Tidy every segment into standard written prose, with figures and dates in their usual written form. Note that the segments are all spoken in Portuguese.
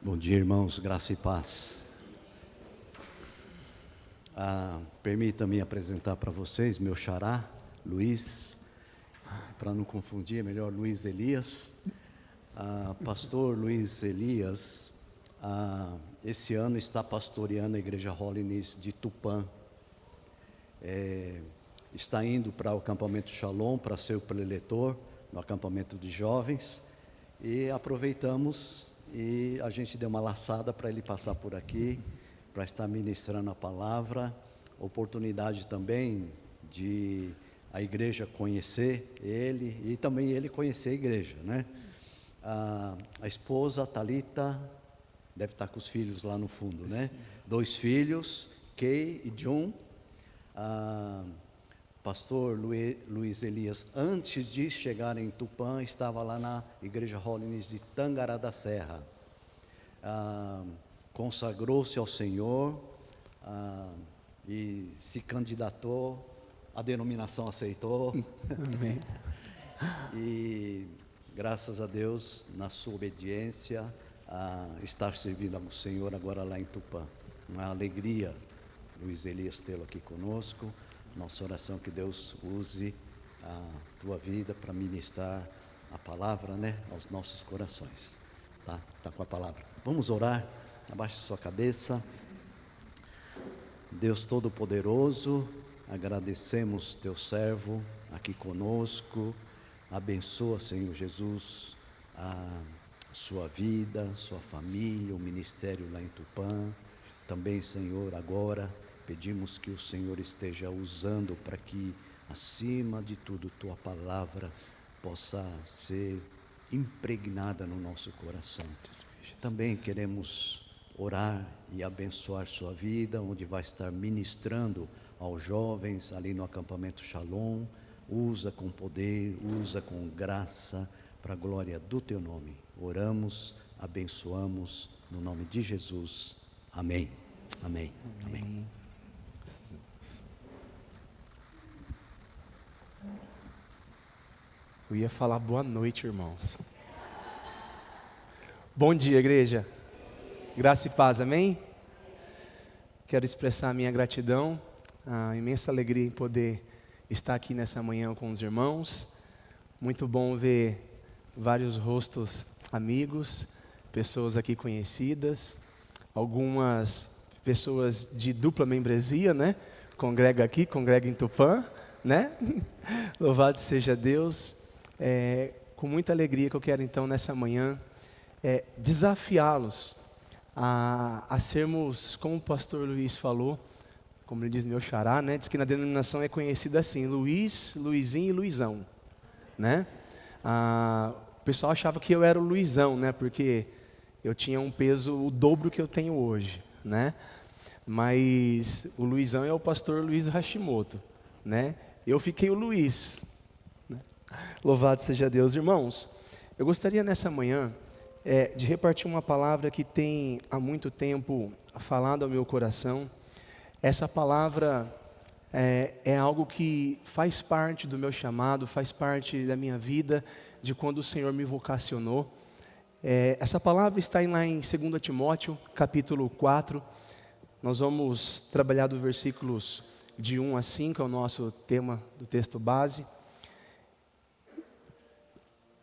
Bom dia, irmãos, graça e paz. Permita-me apresentar para vocês meu xará, Luiz, para não confundir, é melhor Luiz Elias. Pastor Luiz Elias, esse ano está pastoreando a Igreja Holiness de Tupã. Está indo para o acampamento Shalom para ser o preletor no acampamento de jovens, e aproveitamos e a gente deu uma laçada para ele passar por aqui, para estar ministrando a palavra, oportunidade também de a igreja conhecer ele e também ele conhecer a igreja, né? A esposa, Thalita, deve estar com os filhos lá no fundo, né? 2 filhos, Kay e John. Pastor Luiz Elias, antes de chegar em Tupã, estava lá na Igreja Holiness de Tangará da Serra. Consagrou-se ao Senhor e se candidatou, a denominação aceitou. Amém. E graças a Deus, na sua obediência, estar servindo ao Senhor agora lá em Tupã. Uma alegria, Luiz Elias, tê-lo aqui conosco. Nossa oração que Deus use a tua vida para ministrar a palavra, né, aos nossos corações. Tá com a palavra. Vamos orar. Abaixe sua cabeça. Deus Todo-Poderoso, agradecemos teu servo aqui conosco. Abençoa, Senhor Jesus, a sua vida, sua família, o ministério lá em Tupã. Também, Senhor, agora pedimos que o Senhor esteja usando para que, acima de tudo, tua palavra possa ser impregnada no nosso coração. Também queremos orar e abençoar sua vida, onde vai estar ministrando aos jovens ali no acampamento Shalom. Usa com poder, usa com graça, para a glória do teu nome. Oramos, abençoamos, no nome de Jesus. Amém. Amém. Amém. Eu ia falar boa noite, irmãos. Bom dia, igreja. Graça e paz, amém? Quero expressar a minha gratidão, a imensa alegria em poder estar aqui nessa manhã com os irmãos. Muito bom ver vários rostos amigos, pessoas aqui conhecidas, algumas pessoas de dupla membresia, né? Congrega aqui, congrega em Tupã, né? Louvado seja Deus. Com muita alegria que eu quero então nessa manhã desafiá-los a sermos, como o pastor Luiz falou, como ele diz, meu xará, né? Diz que na denominação é conhecido assim, Luiz, Luizinho e Luizão, né? O pessoal achava que eu era o Luizão, né? Porque eu tinha um peso o dobro que eu tenho hoje, né? Mas o Luizão é o pastor Luiz Hashimoto, né? Eu fiquei o Luiz, né? Louvado seja Deus, irmãos. Eu gostaria nessa manhã de repartir uma palavra que tem há muito tempo falado ao meu coração. Essa palavra é algo que faz parte do meu chamado, faz parte da minha vida, de quando o Senhor me vocacionou. Essa palavra está lá em 2 Timóteo, capítulo 4. Nós vamos trabalhar dos versículos de 1 a 5, é o nosso tema do texto base.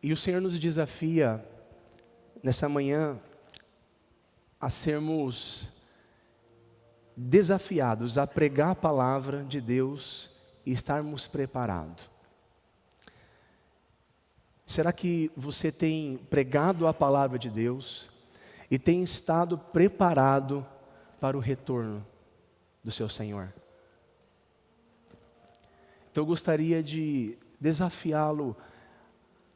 E o Senhor nos desafia, nessa manhã, a sermos desafiados a pregar a palavra de Deus e estarmos preparados. Será que você tem pregado a palavra de Deus e tem estado preparado para o retorno do seu Senhor? Então eu gostaria de desafiá-lo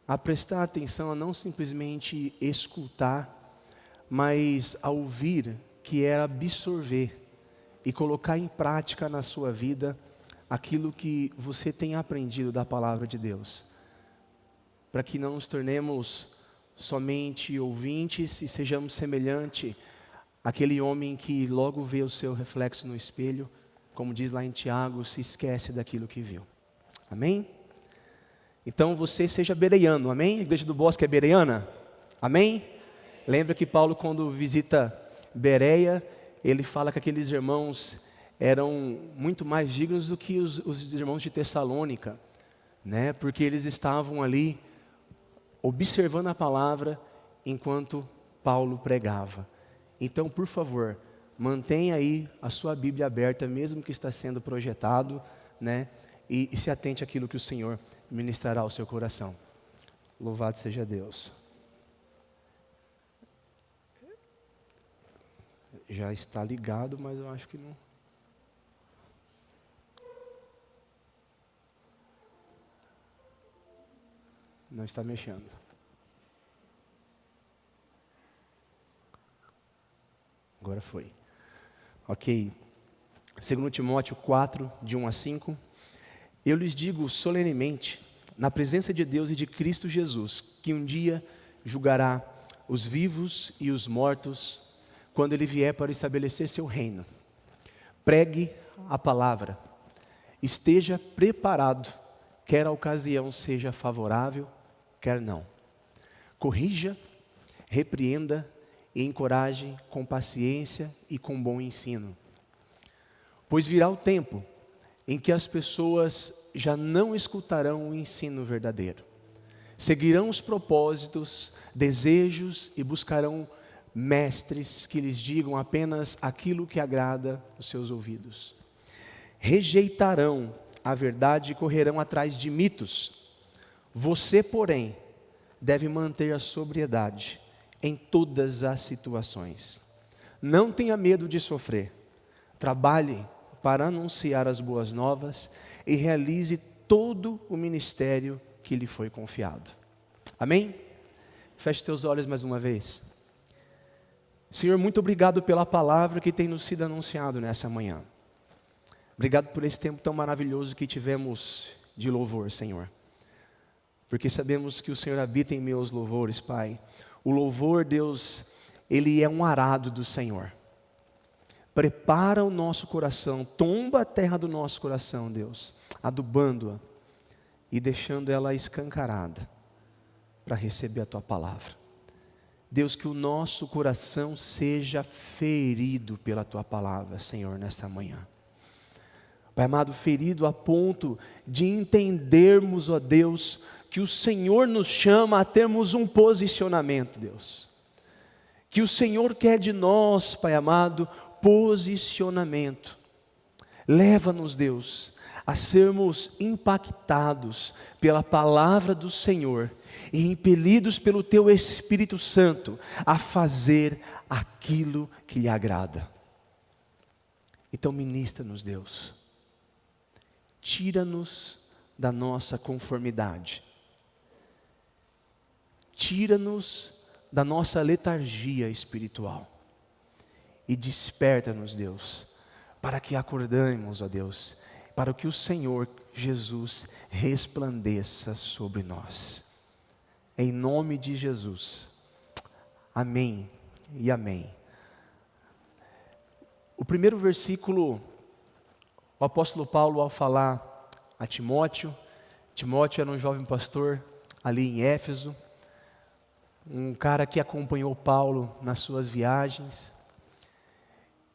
a prestar atenção, a não simplesmente escutar, mas a ouvir, que é absorver e colocar em prática na sua vida aquilo que você tem aprendido da palavra de Deus, para que não nos tornemos somente ouvintes e sejamos semelhante àquele homem que logo vê o seu reflexo no espelho, como diz lá em Tiago, se esquece daquilo que viu. Amém? Então você seja bereano, amém? A igreja do Bosque é bereana? Amém? Lembra que Paulo, quando visita Bereia, ele fala que aqueles irmãos eram muito mais dignos do que os irmãos de Tessalônica, né? Porque eles estavam ali observando a palavra enquanto Paulo pregava. Então, por favor, mantenha aí a sua Bíblia aberta, mesmo que está sendo projetado, né? E se atente àquilo que o Senhor ministrará ao seu coração. Louvado seja Deus. Já está ligado, mas eu acho que não. Não está mexendo. Agora foi. Ok. 2 Timóteo 4, de 1 a 5. Eu lhes digo solenemente, na presença de Deus e de Cristo Jesus, que um dia julgará os vivos e os mortos, quando Ele vier para estabelecer seu reino. Pregue a palavra. Esteja preparado, quer a ocasião seja favorável, quer não. Corrija, repreenda e encoraje com paciência e com bom ensino. Pois virá o tempo em que as pessoas já não escutarão o ensino verdadeiro. Seguirão os propósitos, desejos e buscarão mestres que lhes digam apenas aquilo que agrada os seus ouvidos. Rejeitarão a verdade e correrão atrás de mitos. Você, porém, deve manter a sobriedade em todas as situações. Não tenha medo de sofrer. Trabalhe para anunciar as boas novas e realize todo o ministério que lhe foi confiado. Amém? Feche teus olhos mais uma vez. Senhor, muito obrigado pela palavra que tem nos sido anunciado nessa manhã. Obrigado por esse tempo tão maravilhoso que tivemos de louvor, Senhor. Porque sabemos que o Senhor habita em meus louvores, Pai. O louvor, Deus, ele é um arado do Senhor. Prepara o nosso coração, tomba a terra do nosso coração, Deus, adubando-a e deixando ela escancarada para receber a Tua palavra. Deus, que o nosso coração seja ferido pela Tua palavra, Senhor, nesta manhã. Pai amado, ferido a ponto de entendermos, ó Deus, que o Senhor nos chama a termos um posicionamento, Deus. Que o Senhor quer de nós, Pai amado, posicionamento. Leva-nos, Deus, a sermos impactados pela palavra do Senhor e impelidos pelo Teu Espírito Santo a fazer aquilo que lhe agrada. Então ministra-nos, Deus. Tira-nos da nossa conformidade. Tira-nos da nossa letargia espiritual. E desperta-nos, Deus, para que acordemos, ó Deus, para que o Senhor Jesus resplandeça sobre nós. Em nome de Jesus. Amém e amém. O primeiro versículo, o apóstolo Paulo, ao falar a Timóteo era um jovem pastor ali em Éfeso, um cara que acompanhou Paulo nas suas viagens.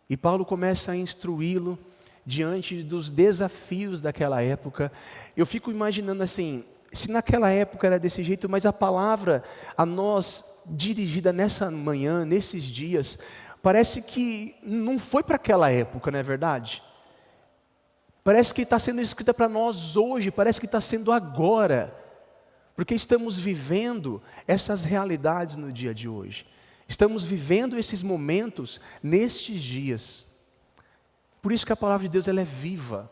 E Paulo começa a instruí-lo diante dos desafios daquela época. Eu fico imaginando assim, se naquela época era desse jeito, mas a palavra a nós dirigida nessa manhã, nesses dias, parece que não foi para aquela época, não é verdade? Parece que está sendo escrita para nós hoje, parece que está sendo agora, porque estamos vivendo essas realidades no dia de hoje. Estamos vivendo esses momentos nestes dias. Por isso que a palavra de Deus ela é viva.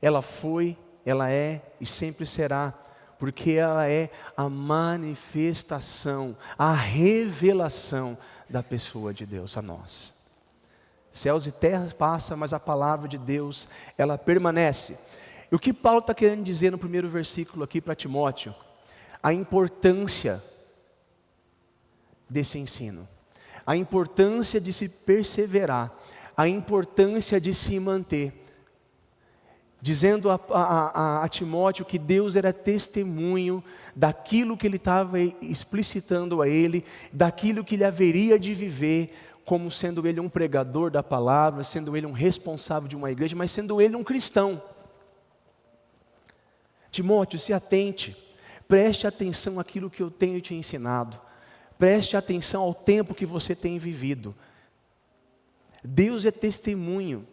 Ela foi, ela é e sempre será. Porque ela é a manifestação, a revelação da pessoa de Deus a nós. Céus e terras passam, mas a palavra de Deus, ela permanece. E o que Paulo está querendo dizer no primeiro versículo aqui para Timóteo? A importância desse ensino, a importância de se perseverar, a importância de se manter. dizendo a Timóteo que Deus era testemunho daquilo que ele estava explicitando a ele, daquilo que ele haveria de viver, como sendo ele um pregador da palavra, sendo ele um responsável de uma igreja, mas sendo ele um cristão. Timóteo, se atente, preste atenção àquilo que eu tenho te ensinado, preste atenção ao tempo que você tem vivido. Deus é testemunho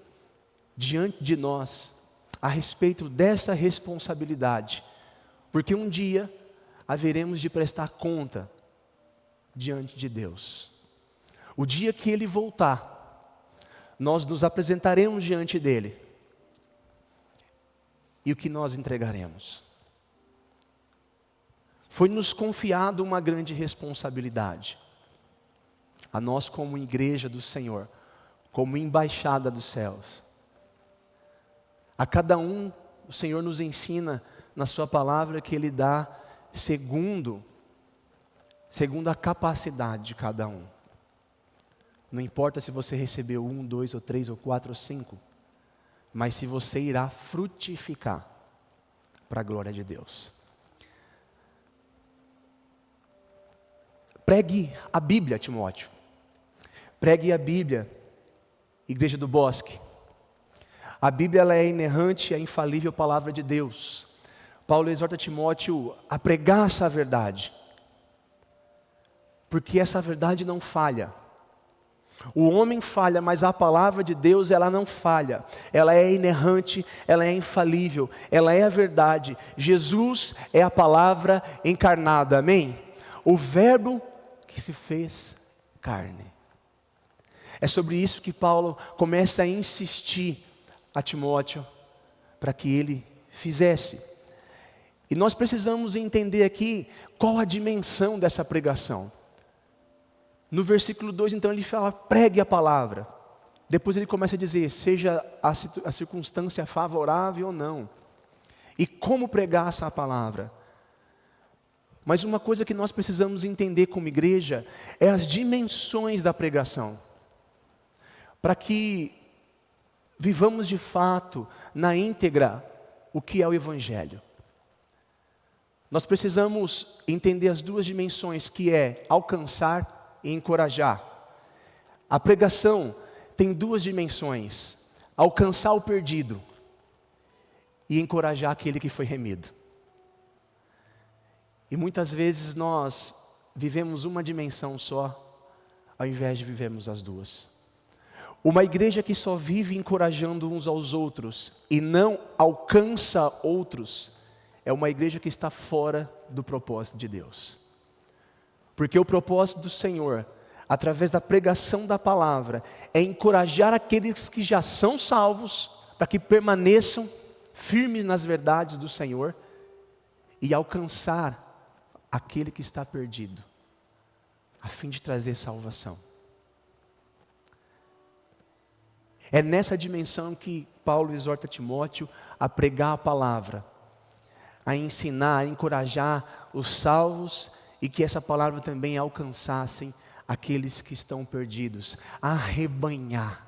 diante de nós a respeito dessa responsabilidade, porque um dia haveremos de prestar conta diante de Deus. O dia que Ele voltar, nós nos apresentaremos diante dEle, e o que nós entregaremos? Foi-nos confiado uma grande responsabilidade, a nós como igreja do Senhor, como embaixada dos céus. A cada um, o Senhor nos ensina na sua palavra que Ele dá segundo a capacidade de cada um. Não importa se você recebeu 1, 2, ou 3, ou 4, ou 5, mas se você irá frutificar para a glória de Deus. Pregue a Bíblia, Timóteo. Pregue a Bíblia, Igreja do Bosque. A Bíblia ela é inerrante, é infalível palavra de Deus. Paulo exorta Timóteo a pregar essa verdade, porque essa verdade não falha. O homem falha, mas a palavra de Deus ela não falha. Ela é inerrante, ela é infalível, ela é a verdade. Jesus é a palavra encarnada, amém? O verbo que se fez carne. É sobre isso que Paulo começa a insistir a Timóteo para que ele fizesse. E nós precisamos entender aqui qual a dimensão dessa pregação. No versículo 2, então, ele fala, pregue a palavra. Depois ele começa a dizer, seja a circunstância favorável ou não. E como pregar essa palavra. Mas uma coisa que nós precisamos entender como igreja é as dimensões da pregação. Para que vivamos de fato, na íntegra, o que é o Evangelho. Nós precisamos entender as duas dimensões, que é alcançar e encorajar. A pregação tem duas dimensões: alcançar o perdido e encorajar aquele que foi remido. E muitas vezes nós vivemos uma dimensão só, ao invés de vivermos as duas. Uma igreja que só vive encorajando uns aos outros e não alcança outros, é uma igreja que está fora do propósito de Deus. Porque o propósito do Senhor, através da pregação da palavra, é encorajar aqueles que já são salvos, para que permaneçam firmes nas verdades do Senhor, e alcançar aquele que está perdido, a fim de trazer salvação. É nessa dimensão que Paulo exorta Timóteo a pregar a palavra, a ensinar, a encorajar os salvos, e que essa palavra também alcançassem aqueles que estão perdidos, a arrebanhar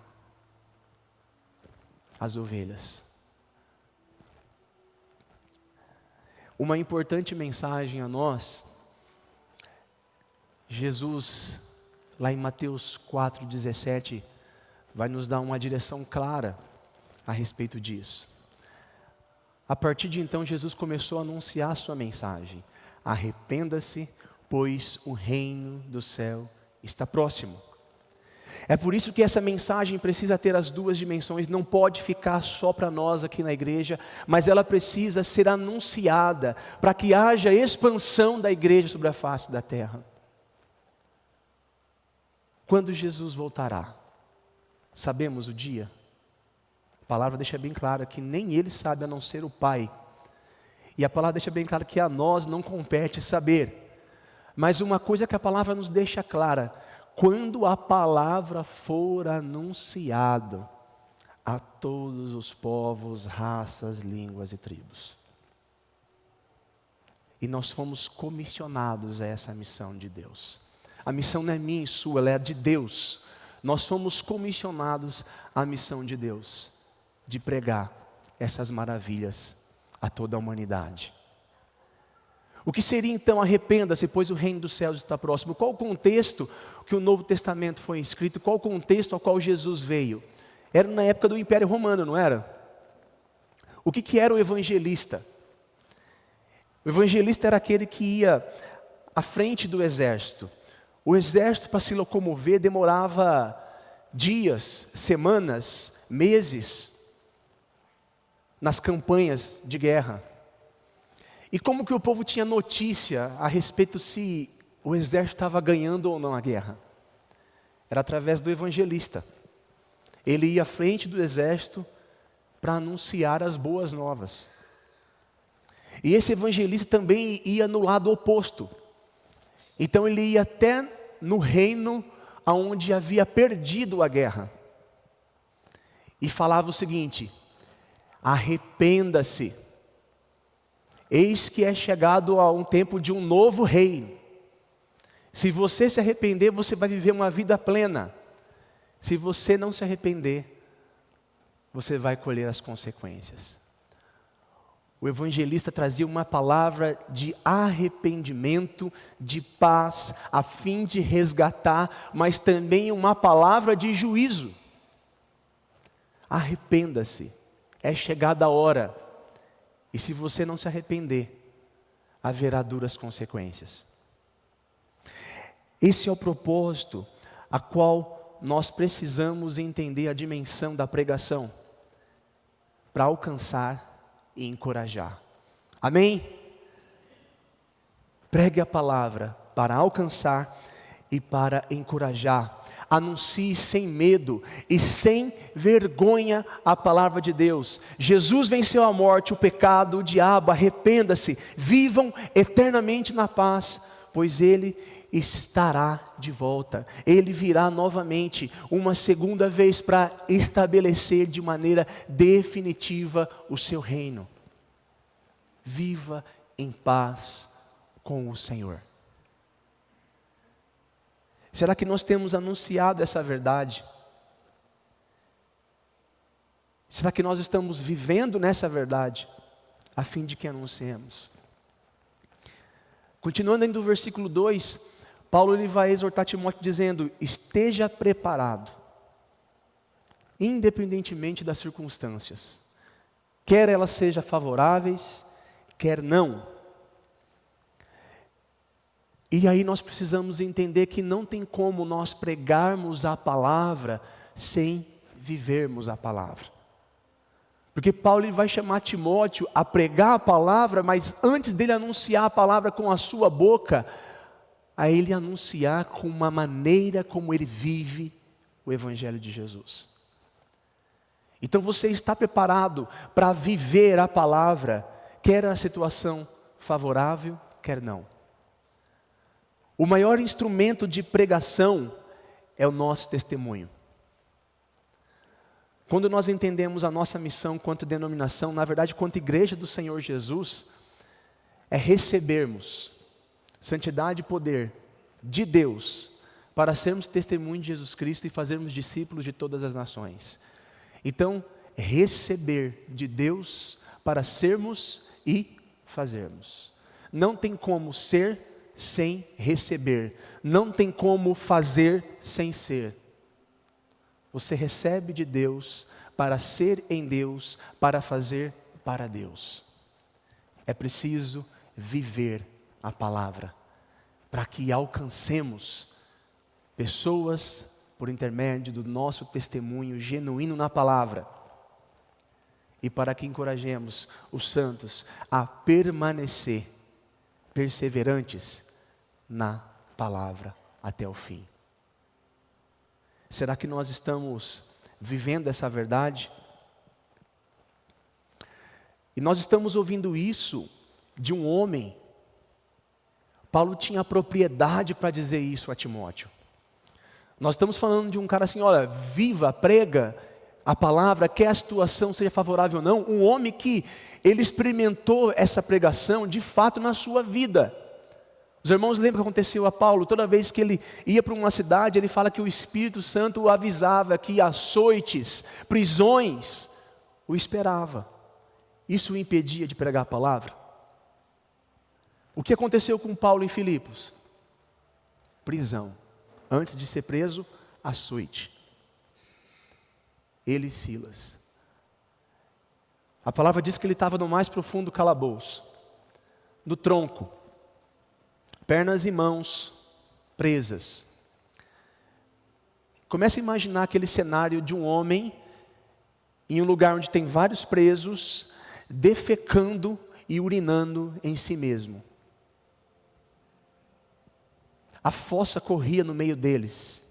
as ovelhas. Uma importante mensagem a nós, Jesus, lá em Mateus 4,17, vai nos dar uma direção clara a respeito disso. A partir de então, Jesus começou a anunciar a sua mensagem: arrependa-se, pois o reino do céu está próximo. É por isso que essa mensagem precisa ter as duas dimensões, não pode ficar só para nós aqui na igreja, mas ela precisa ser anunciada, para que haja expansão da igreja sobre a face da terra. Quando Jesus voltará? Sabemos o dia? A palavra deixa bem clara que nem Ele sabe, a não ser o Pai. E a palavra deixa bem claro que a nós não compete saber. Mas uma coisa que a palavra nos deixa clara: quando a palavra for anunciada a todos os povos, raças, línguas e tribos. E nós fomos comissionados a essa missão de Deus. A missão não é minha e sua, ela é de Deus. Nós fomos comissionados à missão de Deus, de pregar essas maravilhas a toda a humanidade. O que seria então arrependa-se, pois o reino dos céus está próximo? Qual o contexto que o Novo Testamento foi escrito? Qual o contexto ao qual Jesus veio? Era na época do Império Romano, não era? O que era o evangelista? O evangelista era aquele que ia à frente do exército. O exército, para se locomover, demorava dias, semanas, meses nas campanhas de guerra. E como que o povo tinha notícia a respeito se o exército estava ganhando ou não a guerra? Era através do evangelista. Ele ia à frente do exército para anunciar as boas novas. E esse evangelista também ia no lado oposto. Então ele ia até no reino onde havia perdido a guerra. E falava o seguinte: arrependa-se. Eis que é chegado a um tempo de um novo reino. Se você se arrepender, você vai viver uma vida plena. Se você não se arrepender, você vai colher as consequências. O evangelista trazia uma palavra de arrependimento, de paz, a fim de resgatar, mas também uma palavra de juízo. Arrependa-se, é chegada a hora. E se você não se arrepender, haverá duras consequências. Esse é o propósito a qual nós precisamos entender a dimensão da pregação, para alcançar e encorajar. Amém? Pregue a palavra para alcançar e para encorajar. Anuncie sem medo e sem vergonha a palavra de Deus. Jesus venceu a morte, o pecado, o diabo. Arrependa-se, vivam eternamente na paz, pois Ele estará de volta. Ele virá novamente, uma segunda vez, para estabelecer de maneira definitiva o seu reino. Viva em paz com o Senhor. Será que nós temos anunciado essa verdade? Será que nós estamos vivendo nessa verdade, a fim de que anunciemos? Continuando ainda do versículo 2, Paulo ele vai exortar Timóteo dizendo: esteja preparado, independentemente das circunstâncias, quer elas sejam favoráveis, quer não. E aí nós precisamos entender que não tem como nós pregarmos a palavra sem vivermos a palavra. Porque Paulo ele vai chamar Timóteo a pregar a palavra, mas antes dele anunciar a palavra com a sua boca, a ele anunciar com uma maneira como ele vive o Evangelho de Jesus. Então você está preparado para viver a palavra, quer a situação favorável, quer não. O maior instrumento de pregação é o nosso testemunho. Quando nós entendemos a nossa missão quanto denominação, na verdade, quanto igreja do Senhor Jesus, é recebermos santidade e poder de Deus para sermos testemunho de Jesus Cristo e fazermos discípulos de todas as nações. Então, receber de Deus para sermos e fazermos. Não tem como ser sem receber. Não tem como fazer sem ser. Você recebe de Deus para ser em Deus, para fazer para Deus. É preciso viver a palavra, para que alcancemos pessoas por intermédio do nosso testemunho genuíno na palavra, e para que encorajemos os santos a permanecer perseverantes na palavra até o fim. Será que nós estamos vivendo essa verdade? E nós estamos ouvindo isso de um homem. Paulo tinha propriedade para dizer isso a Timóteo. Nós estamos falando de um cara assim, olha, viva, prega a palavra, quer a situação seja favorável ou não. Um homem que ele experimentou essa pregação de fato na sua vida. Os irmãos lembram o que aconteceu a Paulo? Toda vez que ele ia para uma cidade, ele fala que o Espírito Santo o avisava que açoites, prisões, o esperava. isso o impedia de pregar a palavra? O que aconteceu com Paulo em Filipos? Prisão. Antes de ser preso, açoite. Ele e Silas. A palavra diz que ele estava no mais profundo calabouço, do tronco, pernas e mãos presas. Comece a imaginar aquele cenário de um homem em um lugar onde tem vários presos, defecando e urinando em si mesmo. A fossa corria no meio deles.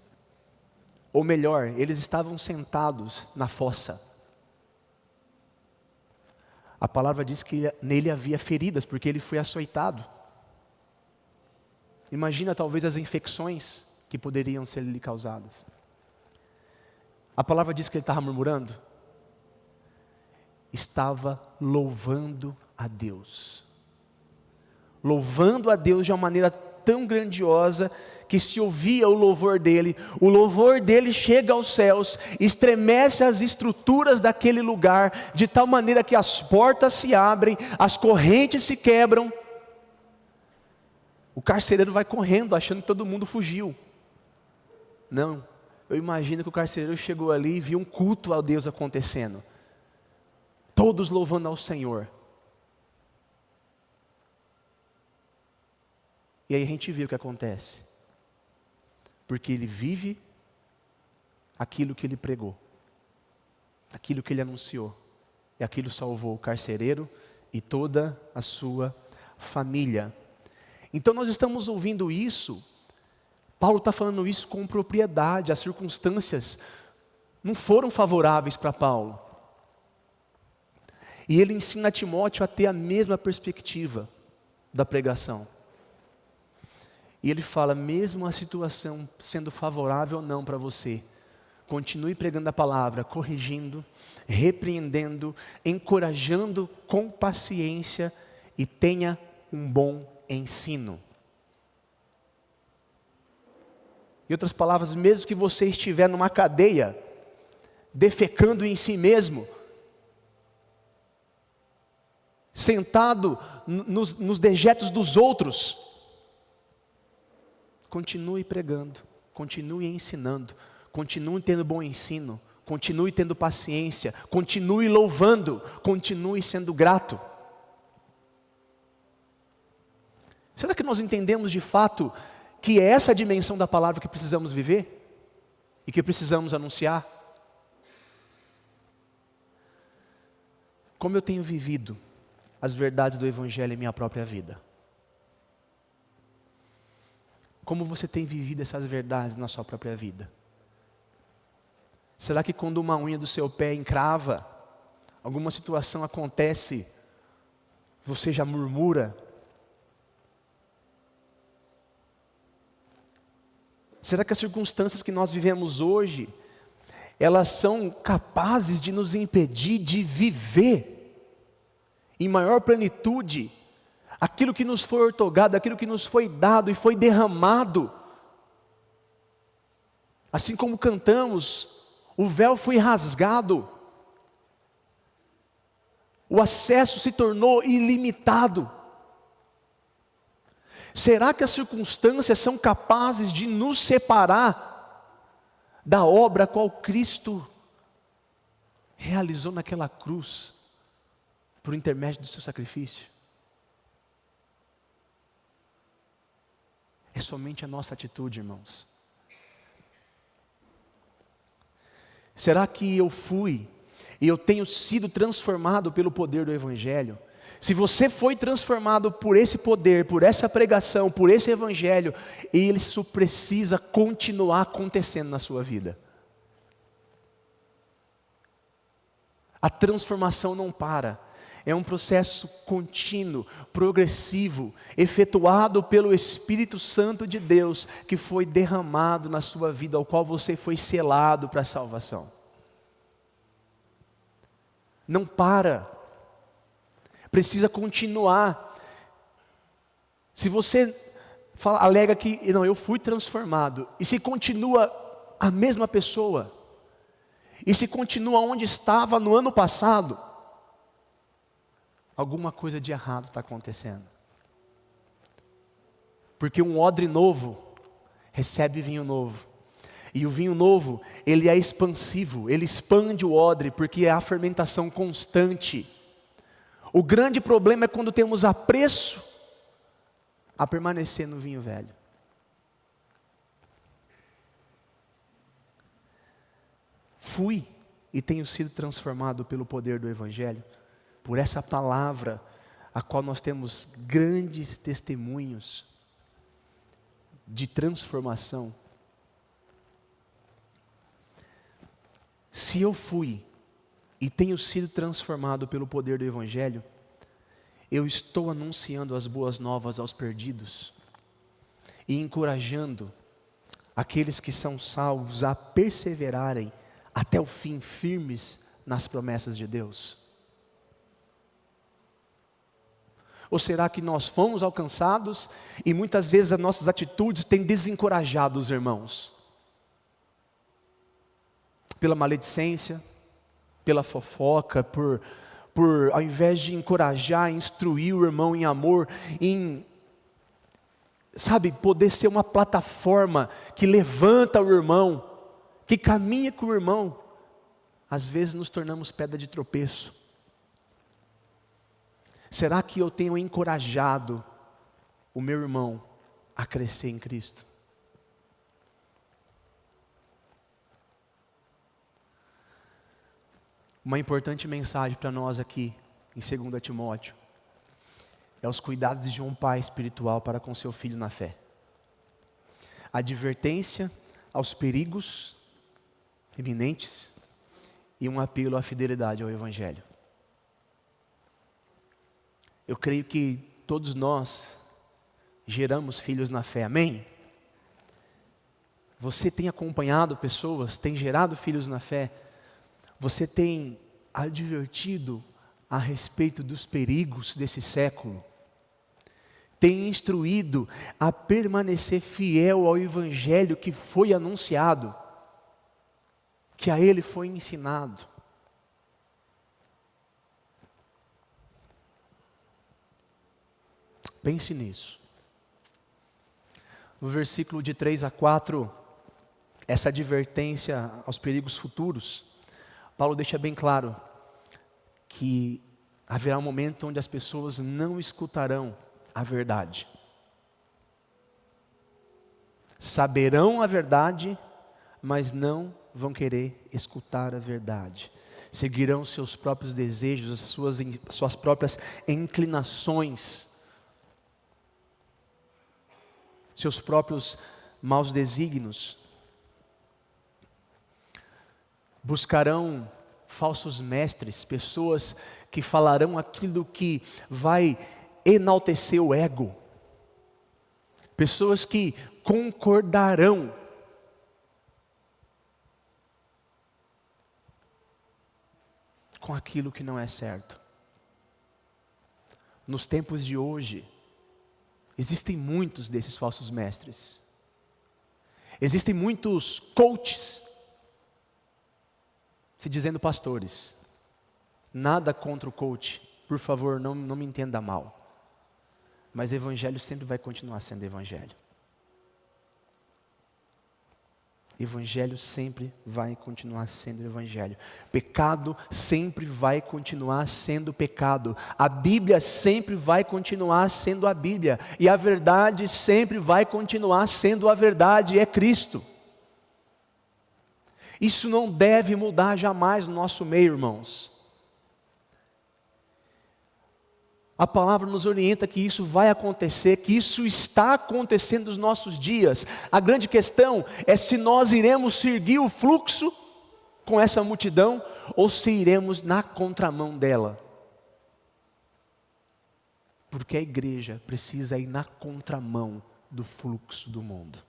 Ou melhor, eles estavam sentados na fossa. A palavra diz que nele havia feridas, porque ele foi açoitado. Imagina talvez as infecções que poderiam ser lhe causadas. A palavra diz que ele estava murmurando. Estava louvando a Deus. Louvando a Deus de uma maneira tão grandiosa que se ouvia o louvor dele chega aos céus, estremece as estruturas daquele lugar, de tal maneira que as portas se abrem, as correntes se quebram. O carcereiro vai correndo, achando que todo mundo fugiu. Não, eu imagino que o carcereiro chegou ali e viu um culto a Deus acontecendo. Todos louvando ao Senhor. E aí a gente vê o que acontece. Porque ele vive aquilo que ele pregou. Aquilo que ele anunciou. E aquilo salvou o carcereiro e toda a sua família. Então nós estamos ouvindo isso. Paulo está falando isso com propriedade. As circunstâncias não foram favoráveis para Paulo. E ele ensina a Timóteo a ter a mesma perspectiva da pregação. E ele fala, mesmo a situação sendo favorável ou não para você, continue pregando a palavra, corrigindo, repreendendo, encorajando com paciência e tenha um bom ensino. Em outras palavras, mesmo que você estiver numa cadeia, defecando em si mesmo, sentado nos dejetos dos outros, continue pregando, continue ensinando, continue tendo bom ensino, continue tendo paciência, continue louvando, continue sendo grato. Será que nós entendemos de fato que é essa a dimensão da palavra que precisamos viver? E que precisamos anunciar? Como eu tenho vivido as verdades do Evangelho em minha própria vida? Como você tem vivido essas verdades na sua própria vida? Será que quando uma unha do seu pé encrava, alguma situação acontece, você já murmura? Será que as circunstâncias que nós vivemos hoje, elas são capazes de nos impedir de viver em maior plenitude aquilo que nos foi outorgado, aquilo que nos foi dado e foi derramado? Assim como cantamos, o véu foi rasgado, o acesso se tornou ilimitado. Será que as circunstâncias são capazes de nos separar da obra a qual Cristo realizou naquela cruz, por intermédio do seu sacrifício? É somente a nossa atitude, irmãos. Será que eu fui e eu tenho sido transformado pelo poder do Evangelho? Se você foi transformado por esse poder, por essa pregação, por esse Evangelho, isso precisa continuar acontecendo na sua vida. A transformação não para. É um processo contínuo, progressivo, efetuado pelo Espírito Santo de Deus, que foi derramado na sua vida, ao qual você foi selado para a salvação. Não para. Precisa continuar. Se você alega que, não, eu fui transformado, e se continua a mesma pessoa, e se continua onde estava no ano passado, alguma coisa de errado está acontecendo. Porque um odre novo recebe vinho novo. E o vinho novo, ele é expansivo, ele expande o odre, porque é a fermentação constante. O grande problema é quando temos apreço a permanecer no vinho velho. Fui e tenho sido transformado pelo poder do Evangelho, por essa palavra, a qual nós temos grandes testemunhos de transformação. Se eu fui e tenho sido transformado pelo poder do Evangelho, eu estou anunciando as boas novas aos perdidos e encorajando aqueles que são salvos a perseverarem até o fim, firmes nas promessas de Deus. Ou será que nós fomos alcançados e muitas vezes as nossas atitudes têm desencorajado os irmãos? Pela maledicência, pela fofoca, por ao invés de encorajar, instruir o irmão em amor, em, poder ser uma plataforma que levanta o irmão, que caminha com o irmão, às vezes nos tornamos pedra de tropeço. Será que eu tenho encorajado o meu irmão a crescer em Cristo? Uma importante mensagem para nós aqui, em 2 Timóteo, é os cuidados de um pai espiritual para com seu filho na fé. Advertência aos perigos iminentes e um apelo à fidelidade ao Evangelho. Eu creio que todos nós geramos filhos na fé, amém? Você tem acompanhado pessoas, tem gerado filhos na fé, você tem advertido a respeito dos perigos desse século, tem instruído a permanecer fiel ao Evangelho que foi anunciado, que a ele foi ensinado. Pense nisso. No versículo de 3 a 4, essa advertência aos perigos futuros, Paulo deixa bem claro que haverá um momento onde as pessoas não escutarão a verdade. Saberão a verdade, mas não vão querer escutar a verdade. Seguirão seus próprios desejos, suas próprias inclinações, seus próprios maus desígnios. Buscarão falsos mestres, pessoas que falarão aquilo que vai enaltecer o ego, pessoas que concordarão com aquilo que não é certo. Nos tempos de hoje, existem muitos desses falsos mestres, existem muitos coaches, se dizendo pastores. Nada contra o coach, por favor, não me entenda mal. Mas evangelho sempre vai continuar sendo evangelho. Evangelho sempre vai continuar sendo evangelho. Pecado sempre vai continuar sendo pecado. A Bíblia sempre vai continuar sendo a Bíblia. E a verdade sempre vai continuar sendo a verdade, é Cristo. Isso não deve mudar jamais no nosso meio, irmãos. A palavra nos orienta que isso vai acontecer, que isso está acontecendo nos nossos dias. A grande questão é se nós iremos seguir o fluxo com essa multidão ou se iremos na contramão dela. Porque a igreja precisa ir na contramão do fluxo do mundo.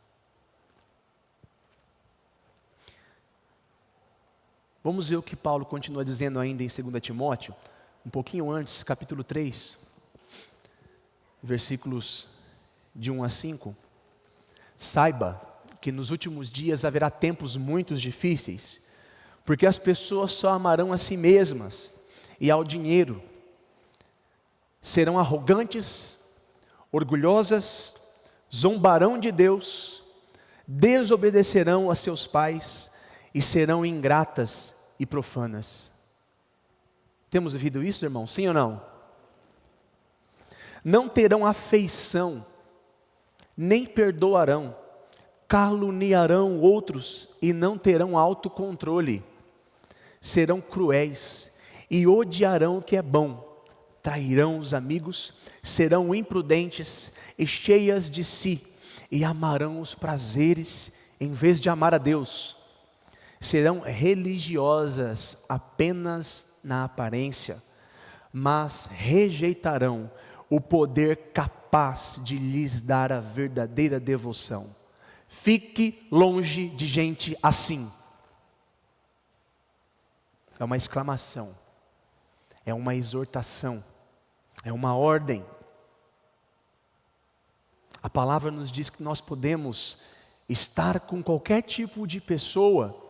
Vamos ver o que Paulo continua dizendo ainda em 2 Timóteo, um pouquinho antes, capítulo 3, versículos de 1 a 5. Saiba que nos últimos dias haverá tempos muito difíceis, porque as pessoas só amarão a si mesmas e ao dinheiro. serão arrogantes, orgulhosas, zombarão de Deus, desobedecerão a seus pais e serão ingratas e profanas. Temos vivido isso, irmão? Sim ou não? Não terão afeição, nem perdoarão, caluniarão outros e não terão autocontrole. Serão cruéis e odiarão o que é bom, trairão os amigos, serão imprudentes e cheias de si, e amarão os prazeres em vez de amar a Deus. Serão religiosas apenas na aparência, mas rejeitarão o poder capaz de lhes dar a verdadeira devoção. Fique longe de gente assim. É uma exclamação, é uma exortação, é uma ordem. A palavra nos diz que nós podemos estar com qualquer tipo de pessoa,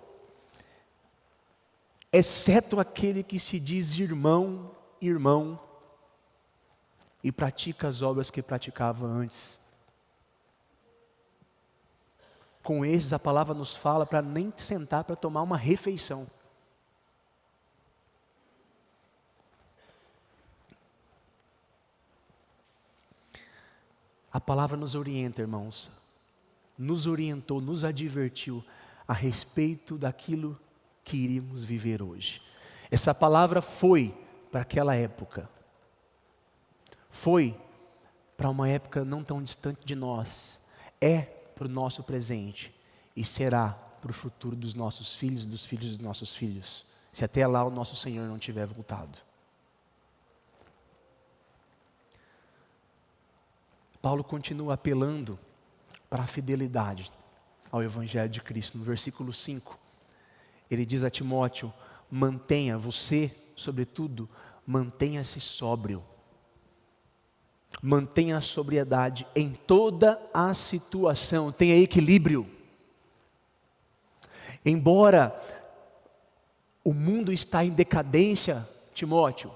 exceto aquele que se diz irmão, e pratica as obras que praticava antes. Com esses a palavra nos fala para nem sentar para tomar uma refeição. A palavra nos orienta, irmãos, nos orientou, nos advertiu a respeito daquilo que iríamos viver hoje. Essa palavra foi para aquela época, foi para uma época não tão distante de nós, é para o nosso presente e será para o futuro dos nossos filhos e dos filhos dos nossos filhos, se até lá o nosso Senhor não tiver voltado. Paulo continua apelando para a fidelidade ao Evangelho de Cristo. No versículo 5, ele diz a Timóteo: mantenha, você, sobretudo, mantenha-se sóbrio. Mantenha a sobriedade em toda a situação, tenha equilíbrio. Embora o mundo está em decadência, Timóteo,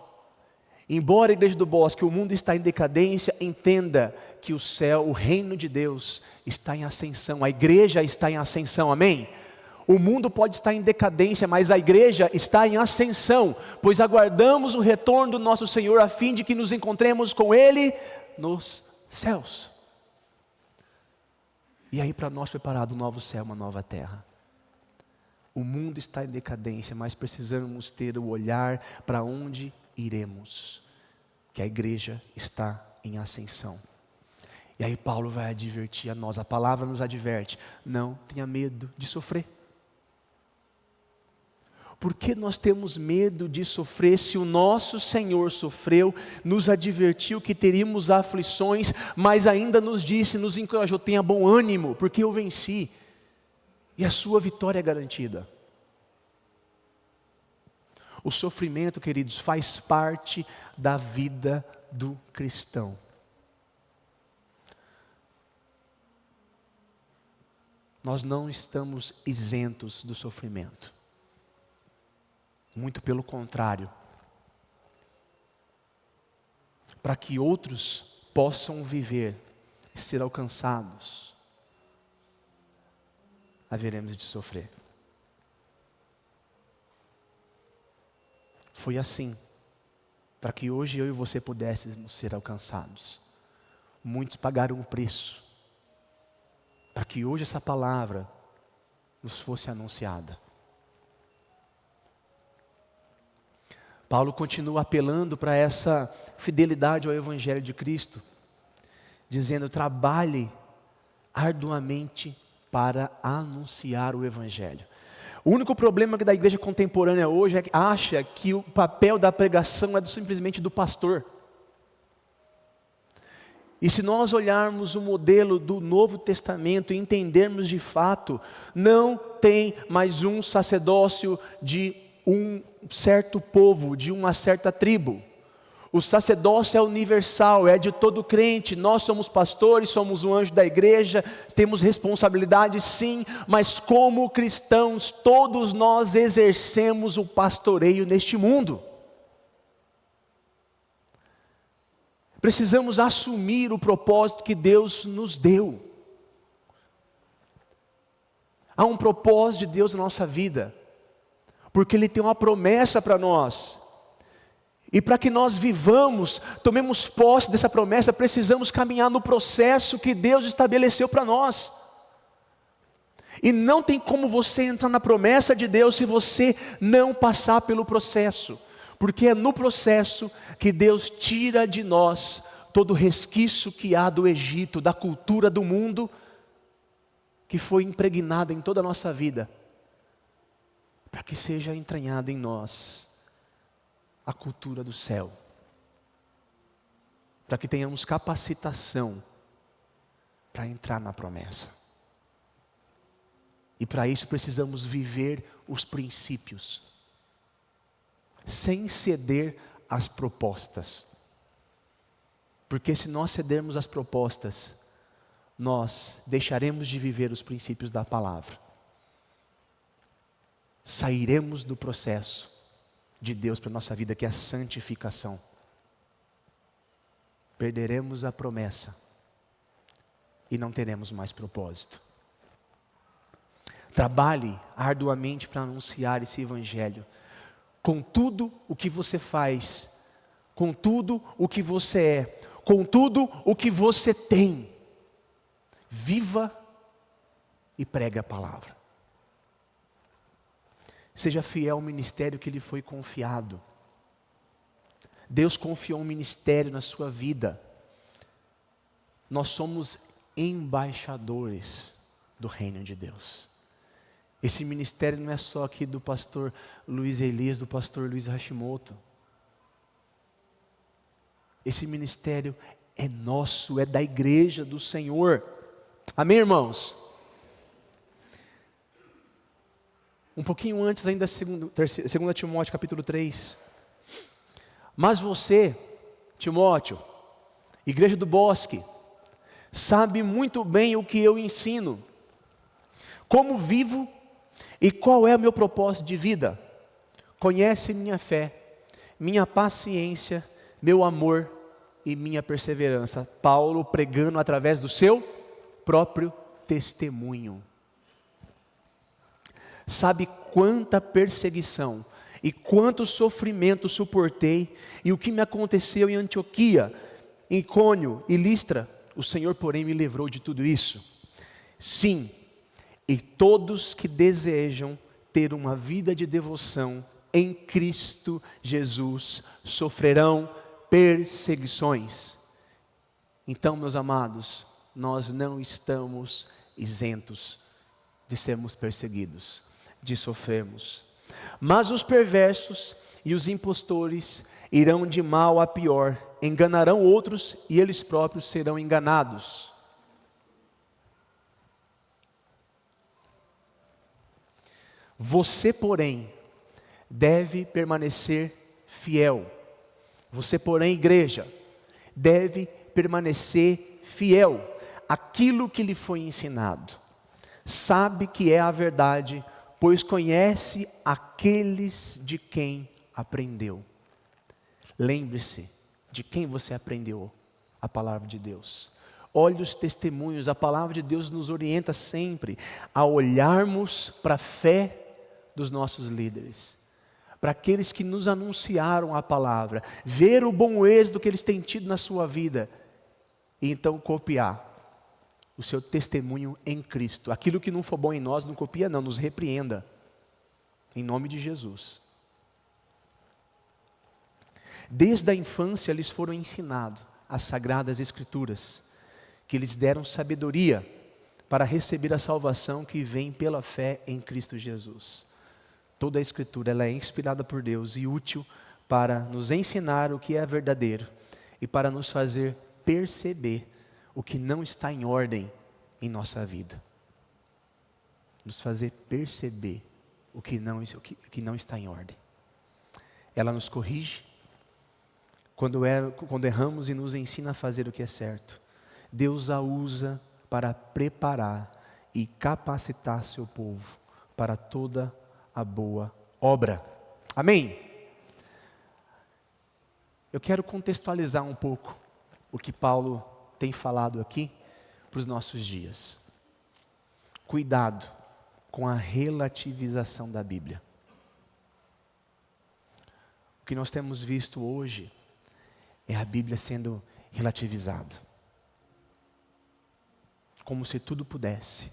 embora a igreja do Bosque, o mundo está em decadência, entenda que o céu, o reino de Deus está em ascensão, a igreja está em ascensão, amém? O mundo pode estar em decadência, mas a igreja está em ascensão, pois aguardamos o retorno do nosso Senhor, a fim de que nos encontremos com Ele nos céus. E aí para nós preparado um novo céu, uma nova terra. O mundo está em decadência, mas precisamos ter o olhar para onde iremos, que a igreja está em ascensão. E aí Paulo vai advertir a nós, a palavra nos adverte: não tenha medo de sofrer. Por que nós temos medo de sofrer se o nosso Senhor sofreu, nos advertiu que teríamos aflições, mas ainda nos disse, nos encorajou: tenha bom ânimo, porque eu venci, e a sua vitória é garantida. O sofrimento, queridos, faz parte da vida do cristão. Nós não estamos isentos do sofrimento. Muito pelo contrário. Para que outros possam viver e ser alcançados, haveremos de sofrer. Foi assim, para que hoje eu e você pudéssemos ser alcançados. Muitos pagaram o preço, para que hoje essa palavra nos fosse anunciada. Paulo continua apelando para essa fidelidade ao Evangelho de Cristo, dizendo: trabalhe arduamente para anunciar o Evangelho. O único problema da igreja contemporânea hoje é que acha que o papel da pregação é simplesmente do pastor. E se nós olharmos o modelo do Novo Testamento e entendermos de fato, não tem mais um sacerdócio de um certo povo, de uma certa tribo. O sacerdócio é universal, é de todo crente. Nós somos pastores, somos um anjo da igreja, temos responsabilidade sim, mas como cristãos, todos nós exercemos o pastoreio neste mundo. precisamos assumir o propósito que Deus nos deu. Há um propósito de Deus na nossa vida, porque Ele tem uma promessa para nós. E para que nós vivamos, tomemos posse dessa promessa, precisamos caminhar no processo que Deus estabeleceu para nós. E não tem como você entrar na promessa de Deus se você não passar pelo processo. Porque é no processo que Deus tira de nós todo o resquício que há do Egito, da cultura do mundo, que foi impregnada em toda a nossa vida, para que seja entranhada em nós a cultura do céu, para que tenhamos capacitação para entrar na promessa. E para isso precisamos viver os princípios, sem ceder às propostas. Porque se nós cedermos às propostas, nós deixaremos de viver os princípios da palavra. Sairemos do processo de Deus para a nossa vida, que é a santificação. Perderemos a promessa e não teremos mais propósito. Trabalhe arduamente para anunciar esse evangelho, com tudo o que você faz, com tudo o que você é, com tudo o que você tem. Viva e pregue a palavra. Seja fiel ao ministério que lhe foi confiado. Deus confiou um ministério na sua vida. Nós somos embaixadores do reino de Deus. Esse ministério não é só aqui do pastor Luiz Elias, do pastor Luiz Hashimoto. Esse ministério é nosso, é da igreja do Senhor. Amém, irmãos? Um pouquinho antes ainda, 2 Timóteo capítulo 3. Mas você, Timóteo, igreja do Bosque, sabe muito bem o que eu ensino, como vivo e qual é o meu propósito de vida. Conhece minha fé, minha paciência, meu amor e minha perseverança. Paulo pregando através do seu próprio testemunho. Sabe quanta perseguição e quanto sofrimento suportei, e o que me aconteceu em Antioquia, em Icônio e Listra. O Senhor, porém, me livrou de tudo isso. Sim, e todos que desejam ter uma vida de devoção em Cristo Jesus sofrerão perseguições. Então, meus amados, nós não estamos isentos de sermos perseguidos, de sofrermos. Mas os perversos e os impostores irão de mal a pior, enganarão outros e eles próprios serão enganados. Você, porém, deve permanecer fiel. Você, porém, igreja, deve permanecer fiel àquilo que lhe foi ensinado. Sabe que é a verdade, pois conhece aqueles de quem aprendeu. Lembre-se de quem você aprendeu a palavra de Deus. Olhe os testemunhos, a palavra de Deus nos orienta sempre a olharmos para a fé dos nossos líderes, para aqueles que nos anunciaram a palavra, ver o bom êxito que eles têm tido na sua vida, e então copiar o seu testemunho em Cristo. Aquilo que não for bom em nós, não copia não, nos repreenda, em nome de Jesus. Desde a infância lhes foram ensinados as sagradas escrituras, que lhes deram sabedoria para receber a salvação que vem pela fé em Cristo Jesus. Toda a escritura, ela é inspirada por Deus e útil para nos ensinar o que é verdadeiro e para nos fazer perceber o que não está em ordem em nossa vida. Nos fazer perceber o que não está em ordem. Ela nos corrige quando erramos e nos ensina a fazer o que é certo. Deus a usa para preparar e capacitar seu povo para toda a boa obra. Amém? Eu quero contextualizar um pouco o que Paulo tem falado aqui para os nossos dias. Cuidado com a relativização da Bíblia. O que nós temos visto hoje é a Bíblia sendo relativizada. Como se tudo pudesse.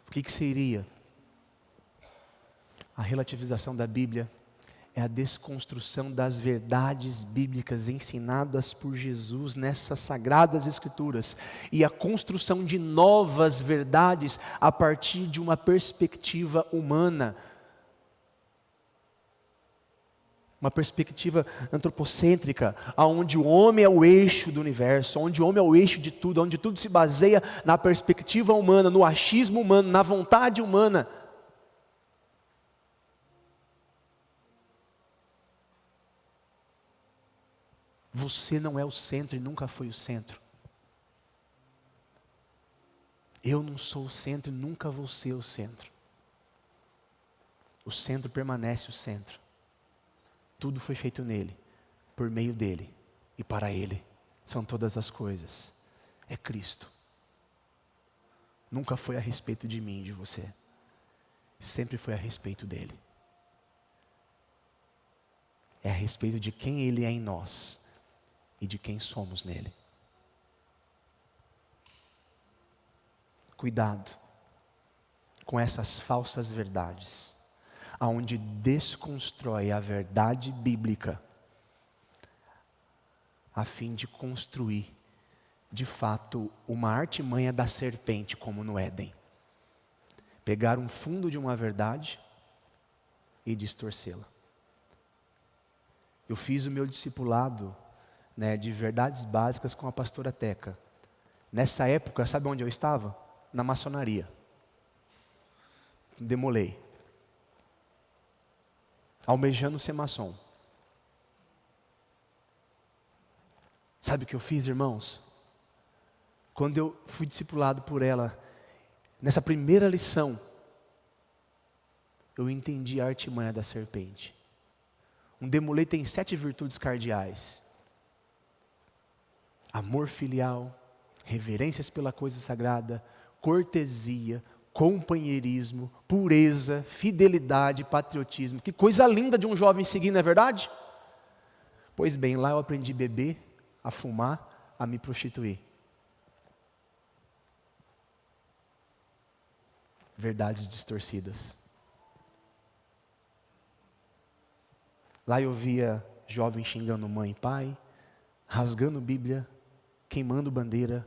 O que seria? A relativização da Bíblia é a desconstrução das verdades bíblicas ensinadas por Jesus nessas sagradas escrituras e a construção de novas verdades a partir de uma perspectiva humana, uma perspectiva antropocêntrica, onde o homem é o eixo do universo, onde o homem é o eixo de tudo, onde tudo se baseia na perspectiva humana, no achismo humano, na vontade humana. Você não é o centro e nunca foi o centro. Eu não sou o centro e nunca vou ser o centro. O centro permanece o centro. Tudo foi feito nele, por meio dele e para ele. São todas as coisas. É Cristo. Nunca foi a respeito de mim, de você. Sempre foi a respeito dele. É a respeito de quem ele é em nós e de quem somos nele. Cuidado com essas falsas verdades, aonde desconstrói a verdade bíblica, a fim de construir, de fato, uma artimanha da serpente, como no Éden. Pegar um fundo de uma verdade e distorcê-la. Eu fiz o meu discipulado, de verdades básicas com a pastora Teca. Nessa época, sabe onde eu estava? Na maçonaria. Demolei. Almejando ser maçom. Sabe o que eu fiz, irmãos? Quando eu fui discipulado por ela, nessa primeira lição, eu entendi a artimanha da serpente. Um demolei tem 7 virtudes cardeais: amor filial, reverências pela coisa sagrada, cortesia, companheirismo, pureza, fidelidade, patriotismo. Que coisa linda de um jovem seguir, não é verdade? Pois bem, lá eu aprendi a beber, a fumar, a me prostituir. Verdades distorcidas. Lá eu via jovem xingando mãe e pai, rasgando Bíblia, queimando bandeira,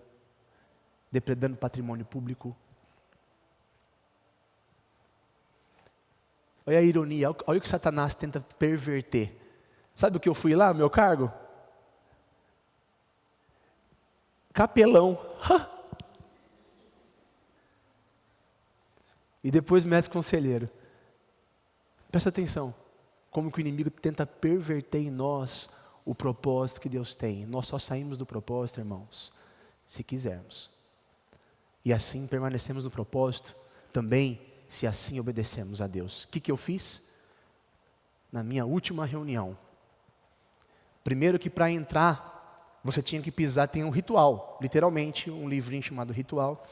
depredando patrimônio público. Olha a ironia, olha o que Satanás tenta perverter. Sabe o que eu fui lá, meu cargo? Capelão. E depois mestre conselheiro. Presta atenção, como que o inimigo tenta perverter em nós o propósito que Deus tem. Nós só saímos do propósito, irmãos, se quisermos. E assim permanecemos no propósito também, se assim obedecemos a Deus. O que eu fiz? Na minha última reunião. Primeiro que para entrar, você tinha que pisar, tem um ritual. Literalmente, um livrinho chamado Ritual.